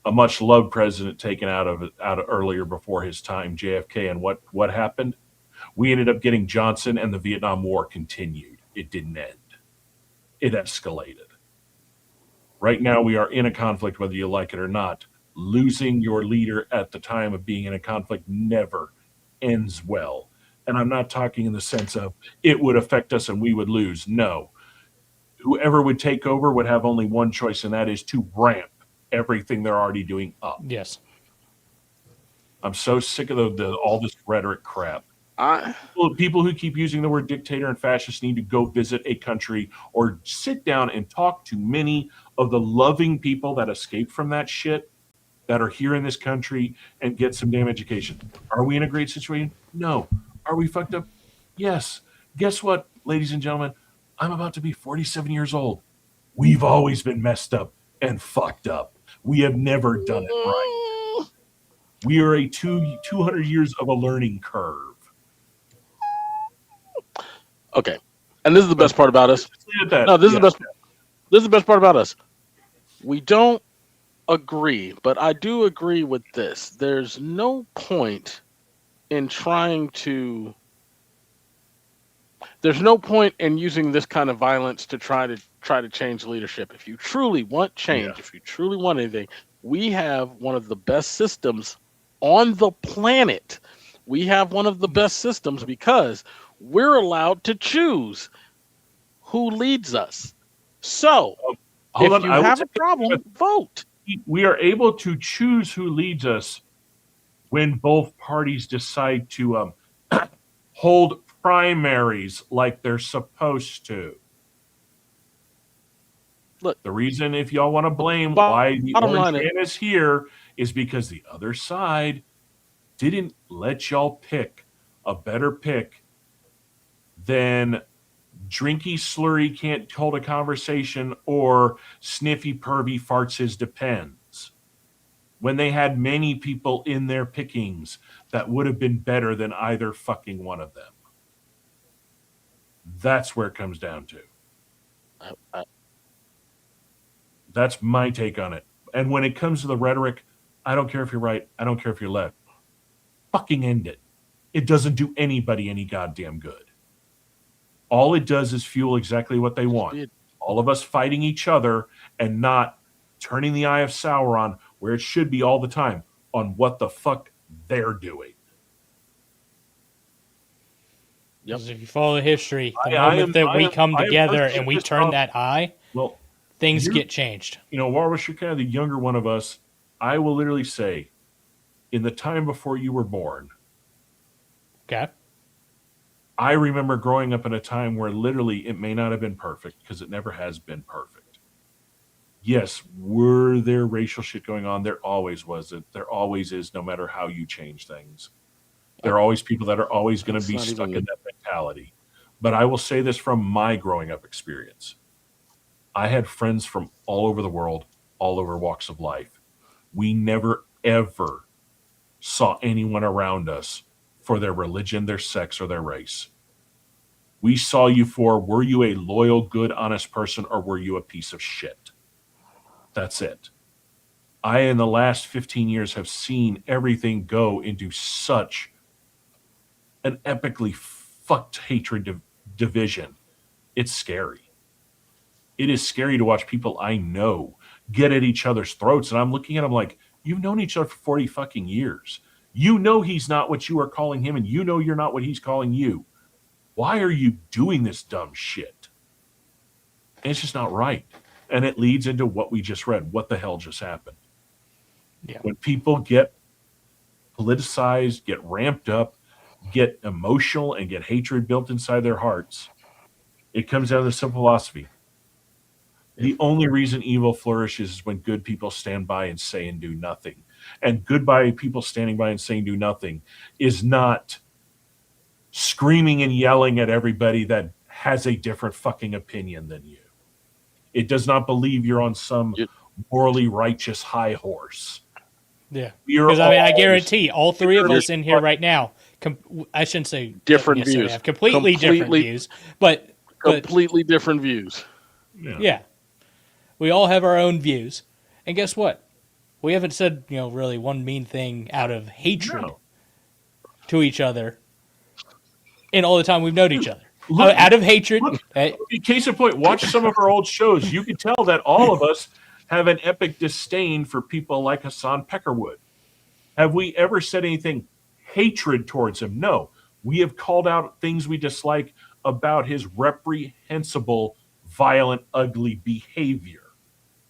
a much loved president taken out of earlier before his time, JFK, and what happened? We ended up getting Johnson, and the Vietnam War continued. It didn't end. It escalated. Right now, we are in a conflict, whether you like it or not. Losing your leader at the time of being in a conflict never ends well. And I'm not talking in the sense of it would affect us and we would lose. No. Whoever would take over would have only one choice, and that is to ramp everything they're already doing up. Yes. I'm so sick of all this rhetoric crap. People who keep using the word dictator and fascist need to go visit a country or sit down and talk to many of the loving people that escaped from that shit that are here in this country and get some damn education. Are we in a great situation? No. Are we fucked up? Yes. Guess what, ladies and gentlemen? I'm about to be 47 years old. We've always been messed up and fucked up. We have never done it right. We are a 200 years of a learning curve. Okay. And this is the best part about us. No, this is the best part about us. We don't agree, but I do agree with this. There's no point in using this kind of violence to try to change leadership. If you truly want change, if you truly want anything, we have one of the best systems on the planet. We have one of the best systems because we're allowed to choose who leads us. So, if you have a problem, vote. We are able to choose who leads us when both parties decide to hold primaries like they're supposed to. Look, the reason, if y'all want to blame why the orange man is here, is because the other side didn't let y'all pick a better pick than Drinky Slurry can't hold a conversation or Sniffy Pervy farts his depends. When they had many people in their pickings that would have been better than either fucking one of them. That's where it comes down to. That's my take on it. And when it comes to the rhetoric, I don't care if you're right. I don't care if you're left. fucking end it. It doesn't do anybody any goddamn good. All it does is fuel exactly what they want. All of us fighting each other and not turning the eye of Sauron where it should be all the time on what the fuck they're doing. Because if you follow history, the moment that we come together and we turn that eye, well, things get changed. You know, Walrus, you're kind of the younger one of us. I will literally say, in the time before you were born, okay, I remember growing up in a time where literally it may not have been perfect because it never has been perfect. Yes, were there racial shit going on? There always was. There always is, no matter how you change things. There are always people that are always going to be stuck in that mentality. But I will say this from my growing up experience. I had friends from all over the world, all over walks of life. We never, ever saw anyone around us for their religion, their sex, or their race. We saw you for, were you a loyal, good, honest person, or were you a piece of shit? That's it. I, in the last 15 years, have seen everything go into such an epically fucked hatred division. It's scary. It is scary to watch people I know get at each other's throats, and I'm looking at them like, you've known each other for 40 fucking years. You know he's not what you are calling him, and you know you're not what he's calling you. Why are you doing this dumb shit? And it's just not right. And it leads into what we just read. What the hell just happened? Yeah. When people get politicized, get ramped up, get emotional, and get hatred built inside their hearts, it comes down to the simple philosophy. The only reason evil flourishes is when good people stand by and say and do nothing. And people standing by and saying do nothing is not screaming and yelling at everybody that has a different fucking opinion than you. It does not believe you're on some morally righteous high horse. Yeah. Because I guarantee all three of us in here right now, I shouldn't say different views, have completely different views, but completely different views. Yeah. We all have our own views. And guess what? We haven't said, really one mean thing out of hatred to each other in all the time we've known each other. Out of hatred. Case in point, watch some of our old shows. You can tell that all of us have an epic disdain for people like Hassan Peckerwood. Have we ever said anything hatred towards him? No. We have called out things we dislike about his reprehensible, violent, ugly behavior.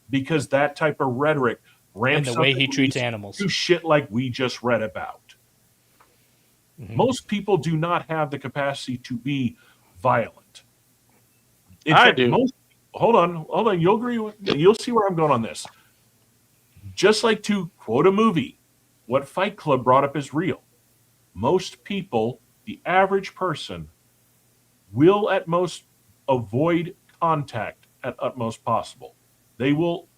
Because that type of rhetoric ramps and the way he treats animals. Do shit like we just read about. Mm-hmm. Most people do not have the capacity to be violent. In fact, do. Hold on. You'll agree with me. You'll see where I'm going on this. Just like to quote a movie, what Fight Club brought up is real. Most people, the average person, will at most avoid contact at utmost possible. They will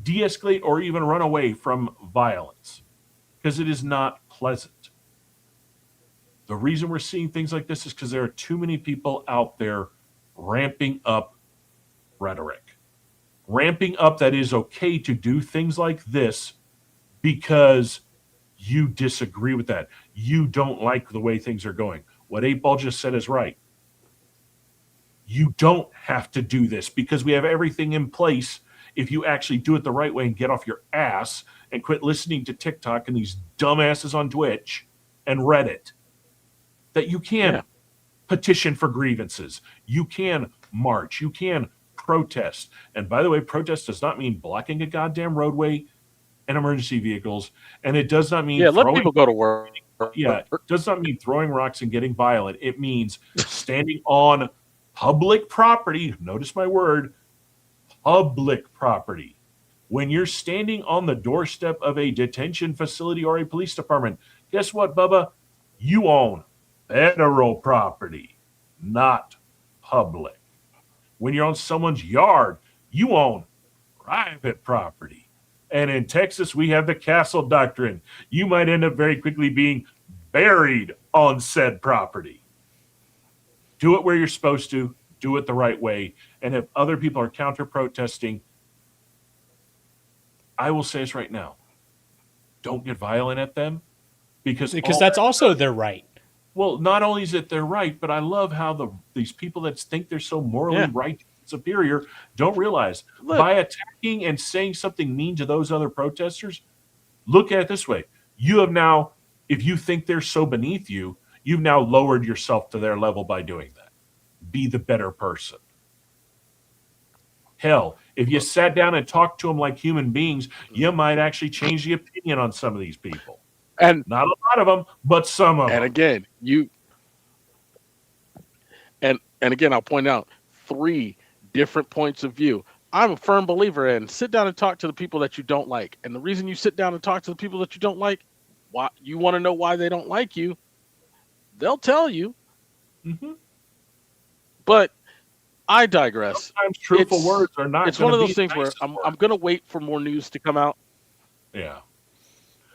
de-escalate or even run away from violence because it is not pleasant. The reason we're seeing things like this is because there are too many people out there ramping up rhetoric. Ramping up that is okay to do things like this because you disagree with that. You don't like the way things are going. What 8-Ball just said is right. You don't have to do this because we have everything in place if you actually do it the right way and get off your ass and quit listening to TikTok and these dumbasses on Twitch and Reddit. That you can petition for grievances. You can march. You can protest. And by the way, protest does not mean blocking a goddamn roadway and emergency vehicles. And it does not mean let people go to work. Yeah, it does not mean throwing rocks and getting violent. It means standing on public property. Notice my word, public property. When you're standing on the doorstep of a detention facility or a police department, guess what, Bubba? You own federal property, not public. When you're on someone's yard, you own private property. And in Texas, we have the castle doctrine. You might end up very quickly being buried on said property. Do it where you're supposed to. Do it the right way. And if other people are counter-protesting, I will say this right now. Don't get violent at them. because that's also their right. Well, not only is it their right, but I love how these people that think they're so morally right, superior, don't realize by attacking and saying something mean to those other protesters. Look at it this way: you have now, if you think they're so beneath you, you've now lowered yourself to their level by doing that. Be the better person. Hell, if you sat down and talked to them like human beings, you might actually change the opinion on some of these people. And not a lot of them, but some of them. And again, again, I'll point out 3 different points of view. I'm a firm believer in sit down and talk to the people that you don't like. And the reason you sit down and talk to the people that you don't like, why you want to know why they don't like you, they'll tell you. Mm-hmm. But I digress. Sometimes truthful words are not. It's one of those things where I'm going to wait for more news to come out. Yeah.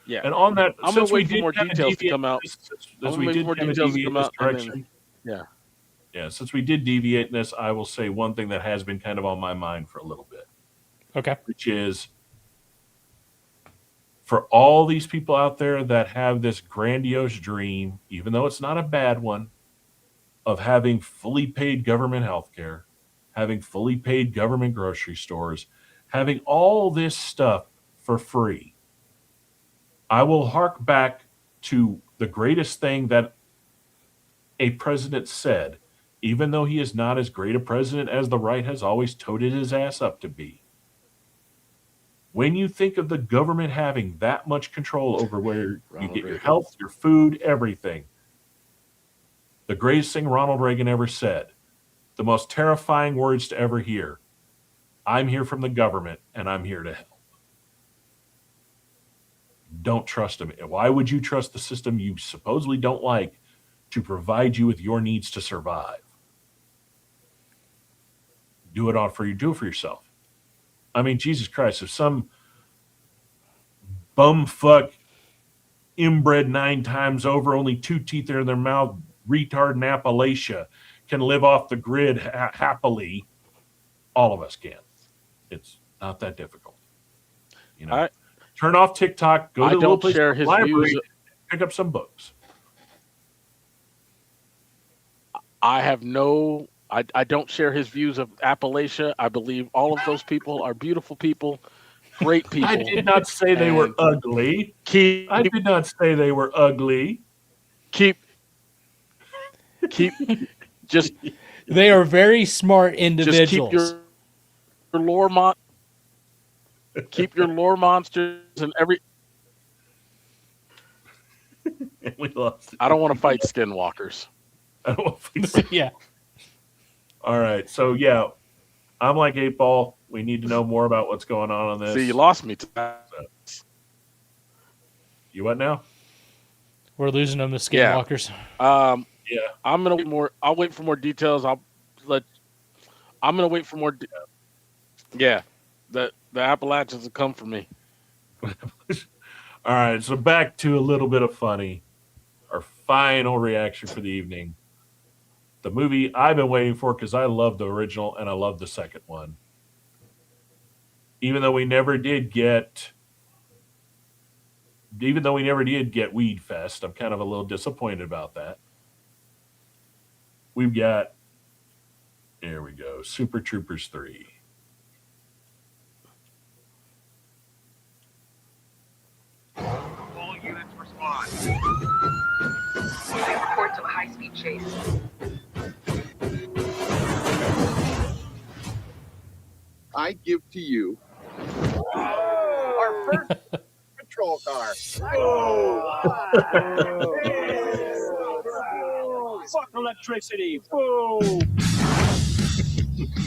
Yeah. And on that, I'm going to wait for more details to come out. As we did deviate in this direction. Yeah, since we did deviate in this, I will say one thing that has been kind of on my mind for a little bit. Okay. Which is, for all these people out there that have this grandiose dream, even though it's not a bad one, of having fully paid government health care, having fully paid government grocery stores, having all this stuff for free, I will hark back to the greatest thing that a president said, even though he is not as great a president as the right has always toted his ass up to be. When you think of the government having that much control over where you get your health, your food, everything, the greatest thing Ronald Reagan ever said, the most terrifying words to ever hear, I'm here from the government and I'm here to help. Don't trust them. Why would you trust the system you supposedly don't like to provide you with your needs to survive? Do it for you. Do it for yourself. I mean, Jesus Christ, if some bumfuck inbred 9 times over, only 2 teeth are in their mouth, retard in Appalachia can live off the grid happily, all of us can. It's not that difficult. You know, turn off TikTok, go to the little place, share his library, views. pick up some books. I don't share his views of Appalachia. I believe all of those people are beautiful people, great people. I did not say they were ugly. I did not say they were ugly. Keep just. They are very smart individuals. Just keep your lore monsters and every. We lost it. I don't want to fight skinwalkers. I don't want to fight. Yeah. All right. So, yeah, I'm like 8 Ball. We need to know more about what's going on this. See, you lost me. You what now? We're losing them to skinwalkers. Yeah. I'm going to wait more. I'll wait for more details. I'm going to wait for more. Yeah. The Appalachians will come for me. All right. So, back to a little bit of funny. Our final reaction for the evening. The movie I've been waiting for because I love the original and I love the second one. Even though we never did get Weed Fest, I'm kind of a little disappointed about that. We've got, here we go, Super Troopers 3. All units respond. Reports of a high-speed chase. I give to you our first patrol car. Fuck electricity. Boom.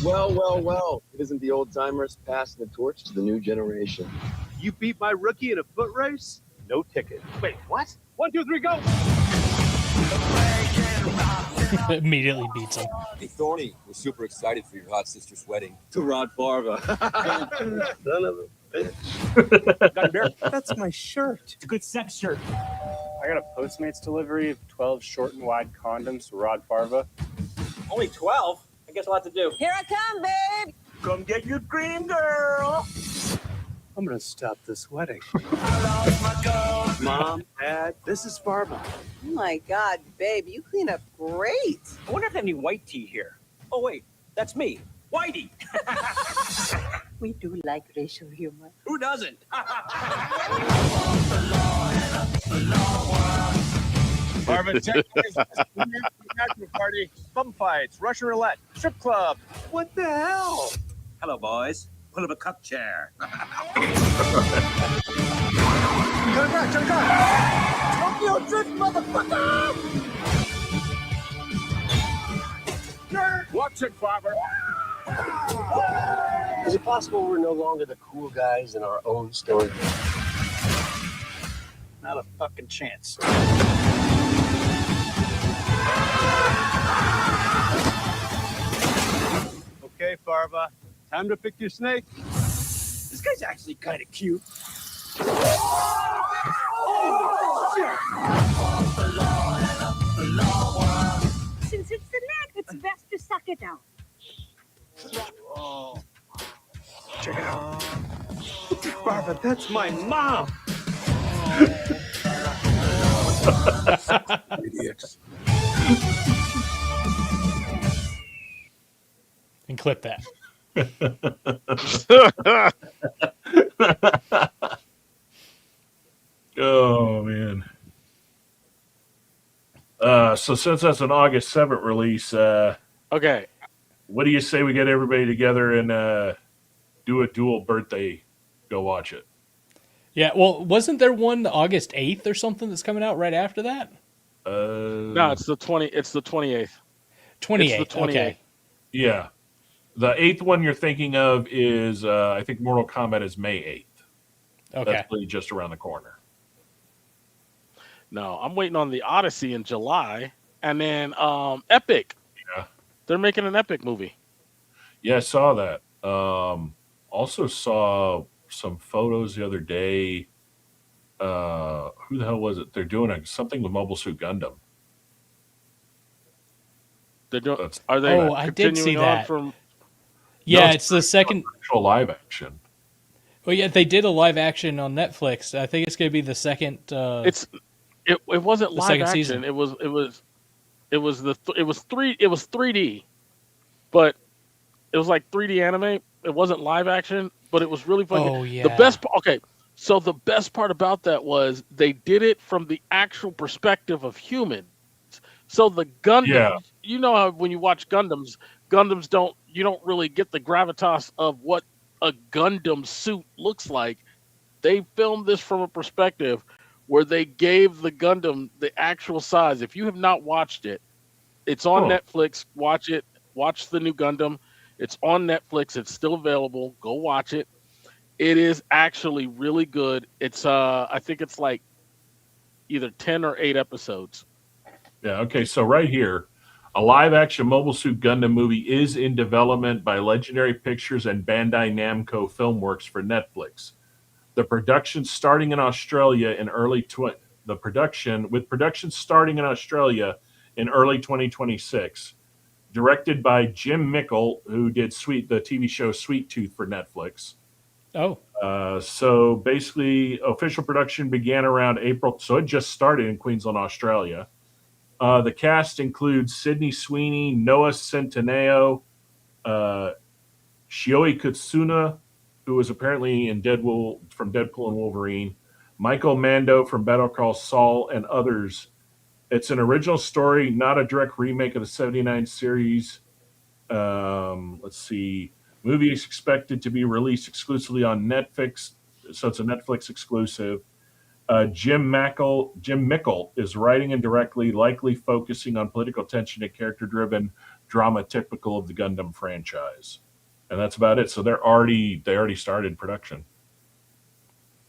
Well. It isn't the old timers passing the torch to the new generation. You beat my rookie in a foot race? No ticket. Wait, what? 1, 2, 3, go! Immediately beats him. Hey, Thorny, we're super excited for your hot sister's wedding. To Rod Farva. Son of a bitch. Got a beer? That's my shirt. It's a good sex shirt. I got a Postmates delivery of 12 short and wide condoms to Rod Farva. Only 12? I guess I'll have to do. Here I come, babe. Come get your cream, girl. I'm gonna stop this wedding. Mom, Dad, this is Barbara. Oh my God, babe, you clean up great. I wonder if they have any white tea here. Oh, wait, that's me, Whitey. We do like racial humor. Who doesn't? Marvin, 10 days, bachelor party, bum fights, Russian roulette, strip club. What the hell? Hello, boys. Pull up a cup chair. Turn it back, turn it back. Tokyo Drift, motherfucker! Watch it, Father. Is it possible we're no longer the cool guys in our own story? Not a fucking chance. Okay, Farva, time to pick your snake. This guy's actually kind of cute. Since it's the neck, it's best to suck it out. Oh. Check it out. Barbara, that's my mom. Idiots. And clip that. Oh man. So since that's an August 7th release, okay, what do you say we get everybody together and do a dual birthday? Go watch it. Yeah, well, wasn't there one August 8th or something that's coming out right after that? No, it's the 20. It's the 28th. 28th. It's the 28th. Okay. Yeah, the 8th one you're thinking of is I think Mortal Kombat is May 8th. Okay, that's really just around the corner. No, I'm waiting on the Odyssey in July, and then Epic. Yeah, they're making an Epic movie. Yeah, I saw that. Also saw some photos the other day. Who the hell was it? They're doing something with Mobile Suit Gundam. They're doing. Are they? Oh, I did see that. Yeah, it's the second actual live action. Well, yeah, they did a live action on Netflix. I think it's going to be the second. It wasn't live action. Season. It was 3D, but it was like 3D anime. It wasn't live action, but it was really funny. Oh yeah. The best. Okay, so the best part about that was they did it from the actual perspective of humans. So the Gundams, you know how when you watch Gundams you don't really get the gravitas of what a Gundam suit looks like. They filmed this from a perspective where they gave the Gundam the actual size. If you have not watched it, it's on Netflix. Watch it. Watch the new Gundam. It's on Netflix. It's still available. Go watch it. It is actually really good. It's I think it's like either 10 or 8 episodes. Yeah, okay, so right here, a live-action Mobile Suit Gundam movie is in development by Legendary Pictures and Bandai Namco Filmworks for Netflix. The production starting in Australia in early 2026, directed by Jim Mickle, who did the TV show Sweet Tooth for Netflix. Oh. So basically, official production began around April, so it just started in Queensland, Australia. The cast includes Sydney Sweeney, Noah Centineo, Shioi Kutsuna, who was apparently in from Deadpool and Wolverine, Michael Mando from Better Call Saul, and others. It's an original story, not a direct remake of the 79 series. Let's see. Movie is expected to be released exclusively on Netflix, so it's a Netflix exclusive. Jim Mickle is writing and directly, likely focusing on political tension and character-driven drama typical of the Gundam franchise. And that's about it. So they already started production.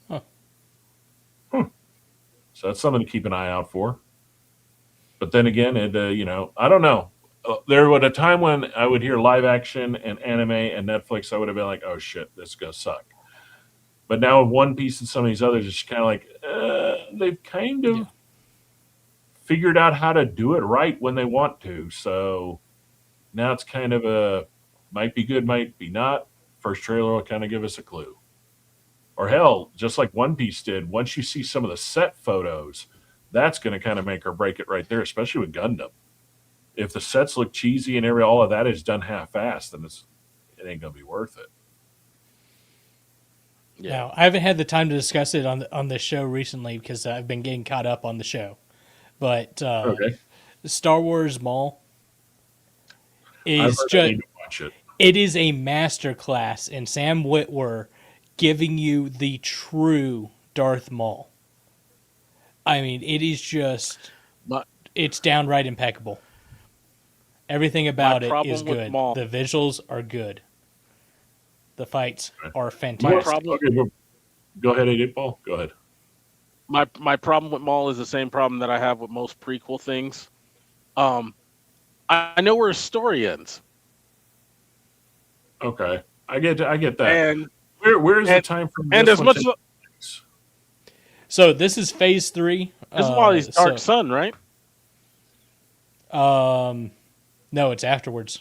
Huh. So that's something to keep an eye out for. But then again, I don't know. There was a time when I would hear live action and anime and Netflix, I would have been like, oh shit, this is going to suck. But now with One Piece and some of these others, it's kind of like they've kind of figured out how to do it right when they want to. So now it's kind of might be good, might be not. First trailer will kind of give us a clue. Or hell, just like One Piece did, once you see some of the set photos, that's going to kind of make or break it right there, especially with Gundam. If the sets look cheesy and all of that is done half-assed, then it ain't going to be worth it. Yeah. Now, I haven't had the time to discuss it on the show recently because I've been getting caught up on the show. But Star Wars Maul is just it is a masterclass in Sam Witwer giving you the true Darth Maul. I mean, it is just it's downright impeccable. Everything about it is good. The visuals are good. The fights are fantastic. Go ahead, 8-Ball. Go ahead. My problem with Maul is the same problem that I have with most prequel things. I know where a story ends. Okay, I get that. And where's the time from? And as much as so, this is phase 3. This is while he's Dark Sun, right? No, it's afterwards.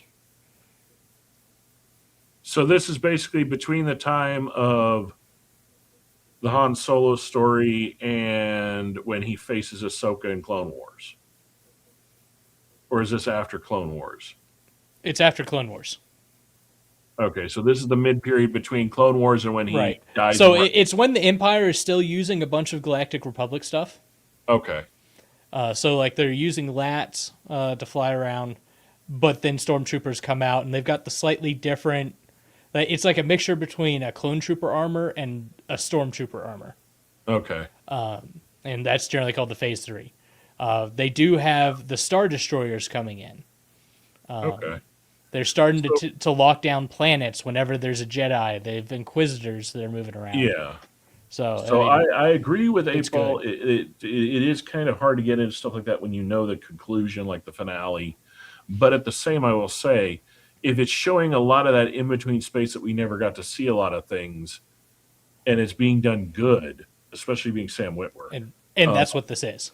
So this is basically between the time of the Han Solo story and when he faces Ahsoka in Clone Wars. Or is this after Clone Wars? It's after Clone Wars. Okay, so this is the mid-period between Clone Wars and when he dies. So it's when the Empire is still using a bunch of Galactic Republic stuff. Okay. So like they're using LATs to fly around, but then stormtroopers come out and they've got the slightly different. It's like a mixture between a clone trooper armor and a stormtrooper armor. Okay. And that's generally called the Phase 3. They do have the Star Destroyers coming in. Okay. They're starting to lock down planets whenever there's a Jedi. They have Inquisitors that are moving around. Yeah. So I agree with 8-Ball. It is kind of hard to get into stuff like that when you know the conclusion, like the finale. But at the same, I will say, if it's showing a lot of that in-between space that we never got to see a lot of things, and it's being done good, especially being Sam Witwer. And that's what this is.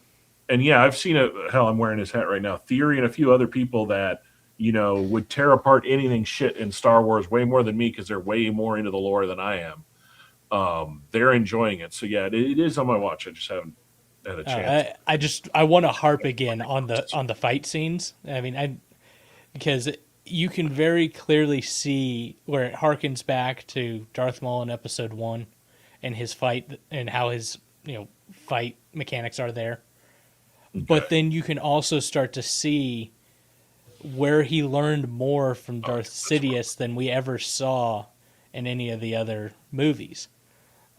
And yeah, I've seen hell, I'm wearing his hat right now. Theory and a few other people that, would tear apart anything shit in Star Wars way more than me because they're way more into the lore than I am. They're enjoying it. So yeah, it is on my watch. I just haven't had a chance. I want to harp again on the fight scenes. I mean, because you can very clearly see where it harkens back to Darth Maul in Episode 1 and his fight and how his fight mechanics are there. Okay. But then you can also start to see where he learned more from Darth Sidious than we ever saw in any of the other movies.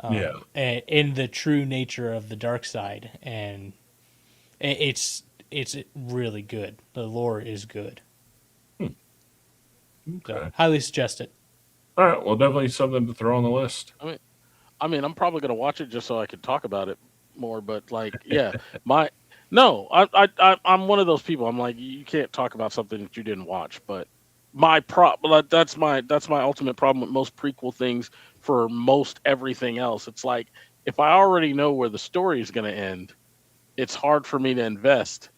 In the true nature of the dark side, and it's really good. The lore is good. Okay. So, highly suggest it. All right, well, definitely something to throw on the list. I mean, I'm probably going to watch it just so I can talk about it more. But yeah, I'm one of those people. I'm like, you can't talk about something that you didn't watch. But that's my ultimate problem with most prequel things. For most everything else, it's like if I already know where the story is going to end, it's hard for me to invest.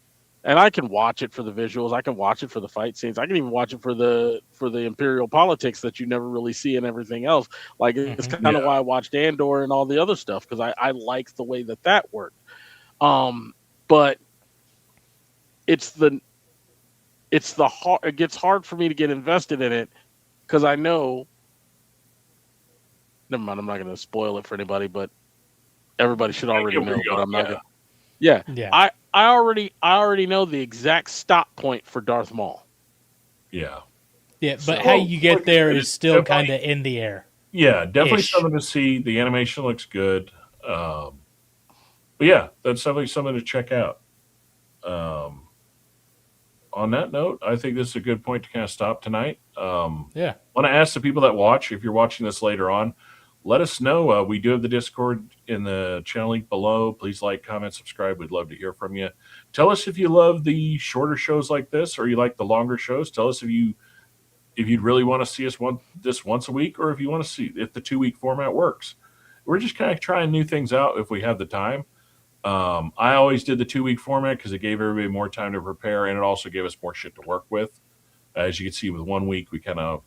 And I can watch it for the visuals. I can watch it for the fight scenes. I can even watch it for the imperial politics that you never really see in everything else. Like it's kind of why I watched Andor and all the other stuff because I like the way that worked. But it gets hard for me to get invested in it because I know. Never mind. I'm not going to spoil it for anybody, but everybody should already know. But I'm not. Yeah. I already know the exact stop point for Darth Maul. Yeah. Yeah, but how you get there is still kind of in the air. Yeah, definitely something to see. The animation looks good. But yeah, that's definitely something to check out. On that note, I think this is a good point to kind of stop tonight. Yeah. I want to ask the people that watch, if you're watching this later on, let us know. We do have the Discord in the channel link below. Please like, comment, subscribe. We'd love to hear from you. Tell us if you love the shorter shows like this or you like the longer shows. Tell us if you'd really want to see us this once a week or if you want to see if the 2-week format works. We're just kind of trying new things out if we have the time. I always did the 2-week format because it gave everybody more time to prepare and it also gave us more shit to work with. As you can see with 1 week, we kind of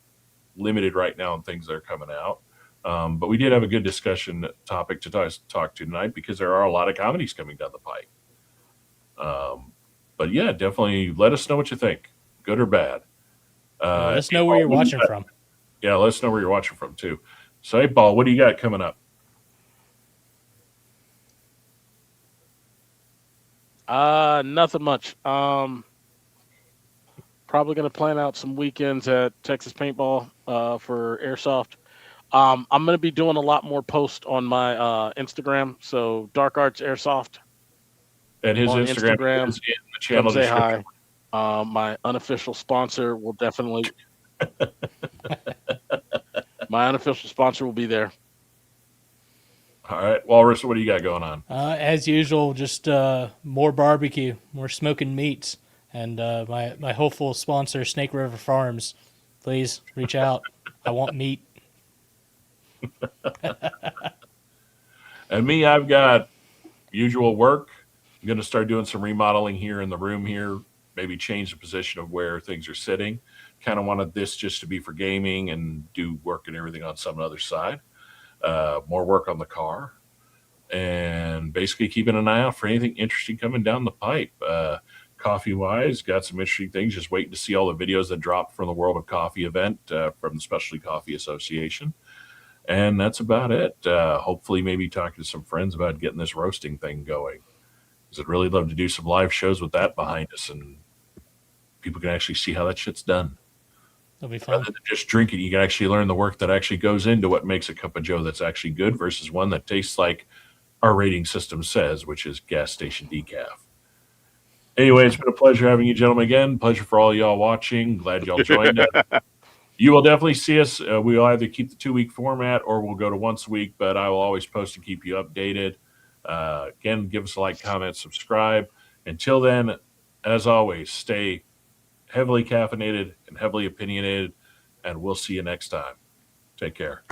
limited right now on things that are coming out. But we did have a good discussion topic to talk to tonight because there are a lot of comedies coming down the pike. But yeah, definitely let us know what you think, good or bad. Let us know where you're watching from. Yeah, let us know where you're watching from too. So, hey, Paul, what do you got coming up? Nothing much. Probably gonna plan out some weekends at Texas Paintball for airsoft. I'm gonna be doing a lot more posts on my Instagram. So Dark Arts Airsoft. And his on Instagram is in the channel Come say description. hi. My unofficial sponsor will definitely. My unofficial sponsor will be there. All right, Walrus, what do you got going on? As usual, just more barbecue, more smoking meats, and my hopeful sponsor, Snake River Farms. Please reach out. I want meat. And me, I've got usual work. I'm going to start doing some remodeling here in the room here, maybe change the position of where things are sitting. Kind of wanted this just to be for gaming and do work and everything on some other side. More work on the car, and basically keeping an eye out for anything interesting coming down the pipe. Coffee-wise, got some interesting things. Just waiting to see all the videos that dropped from the World of Coffee event from the Specialty Coffee Association. And that's about it. Hopefully maybe talking to some friends about getting this roasting thing going. Because I'd really love to do some live shows with that behind us, and people can actually see how that shit's done. That'll be fun. Rather than just drink it, you can actually learn the work that actually goes into what makes a cup of joe that's actually good versus one that tastes like our rating system says, which is gas station decaf. Anyway, it's been a pleasure having you gentlemen again. Pleasure for all y'all watching. Glad y'all joined us. You will definitely see us. We'll either keep the 2-week format or we'll go to once a week, but I will always post and keep you updated. Again, give us a like, comment, subscribe. Until then, as always, stay heavily caffeinated and heavily opinionated, and we'll see you next time. Take care.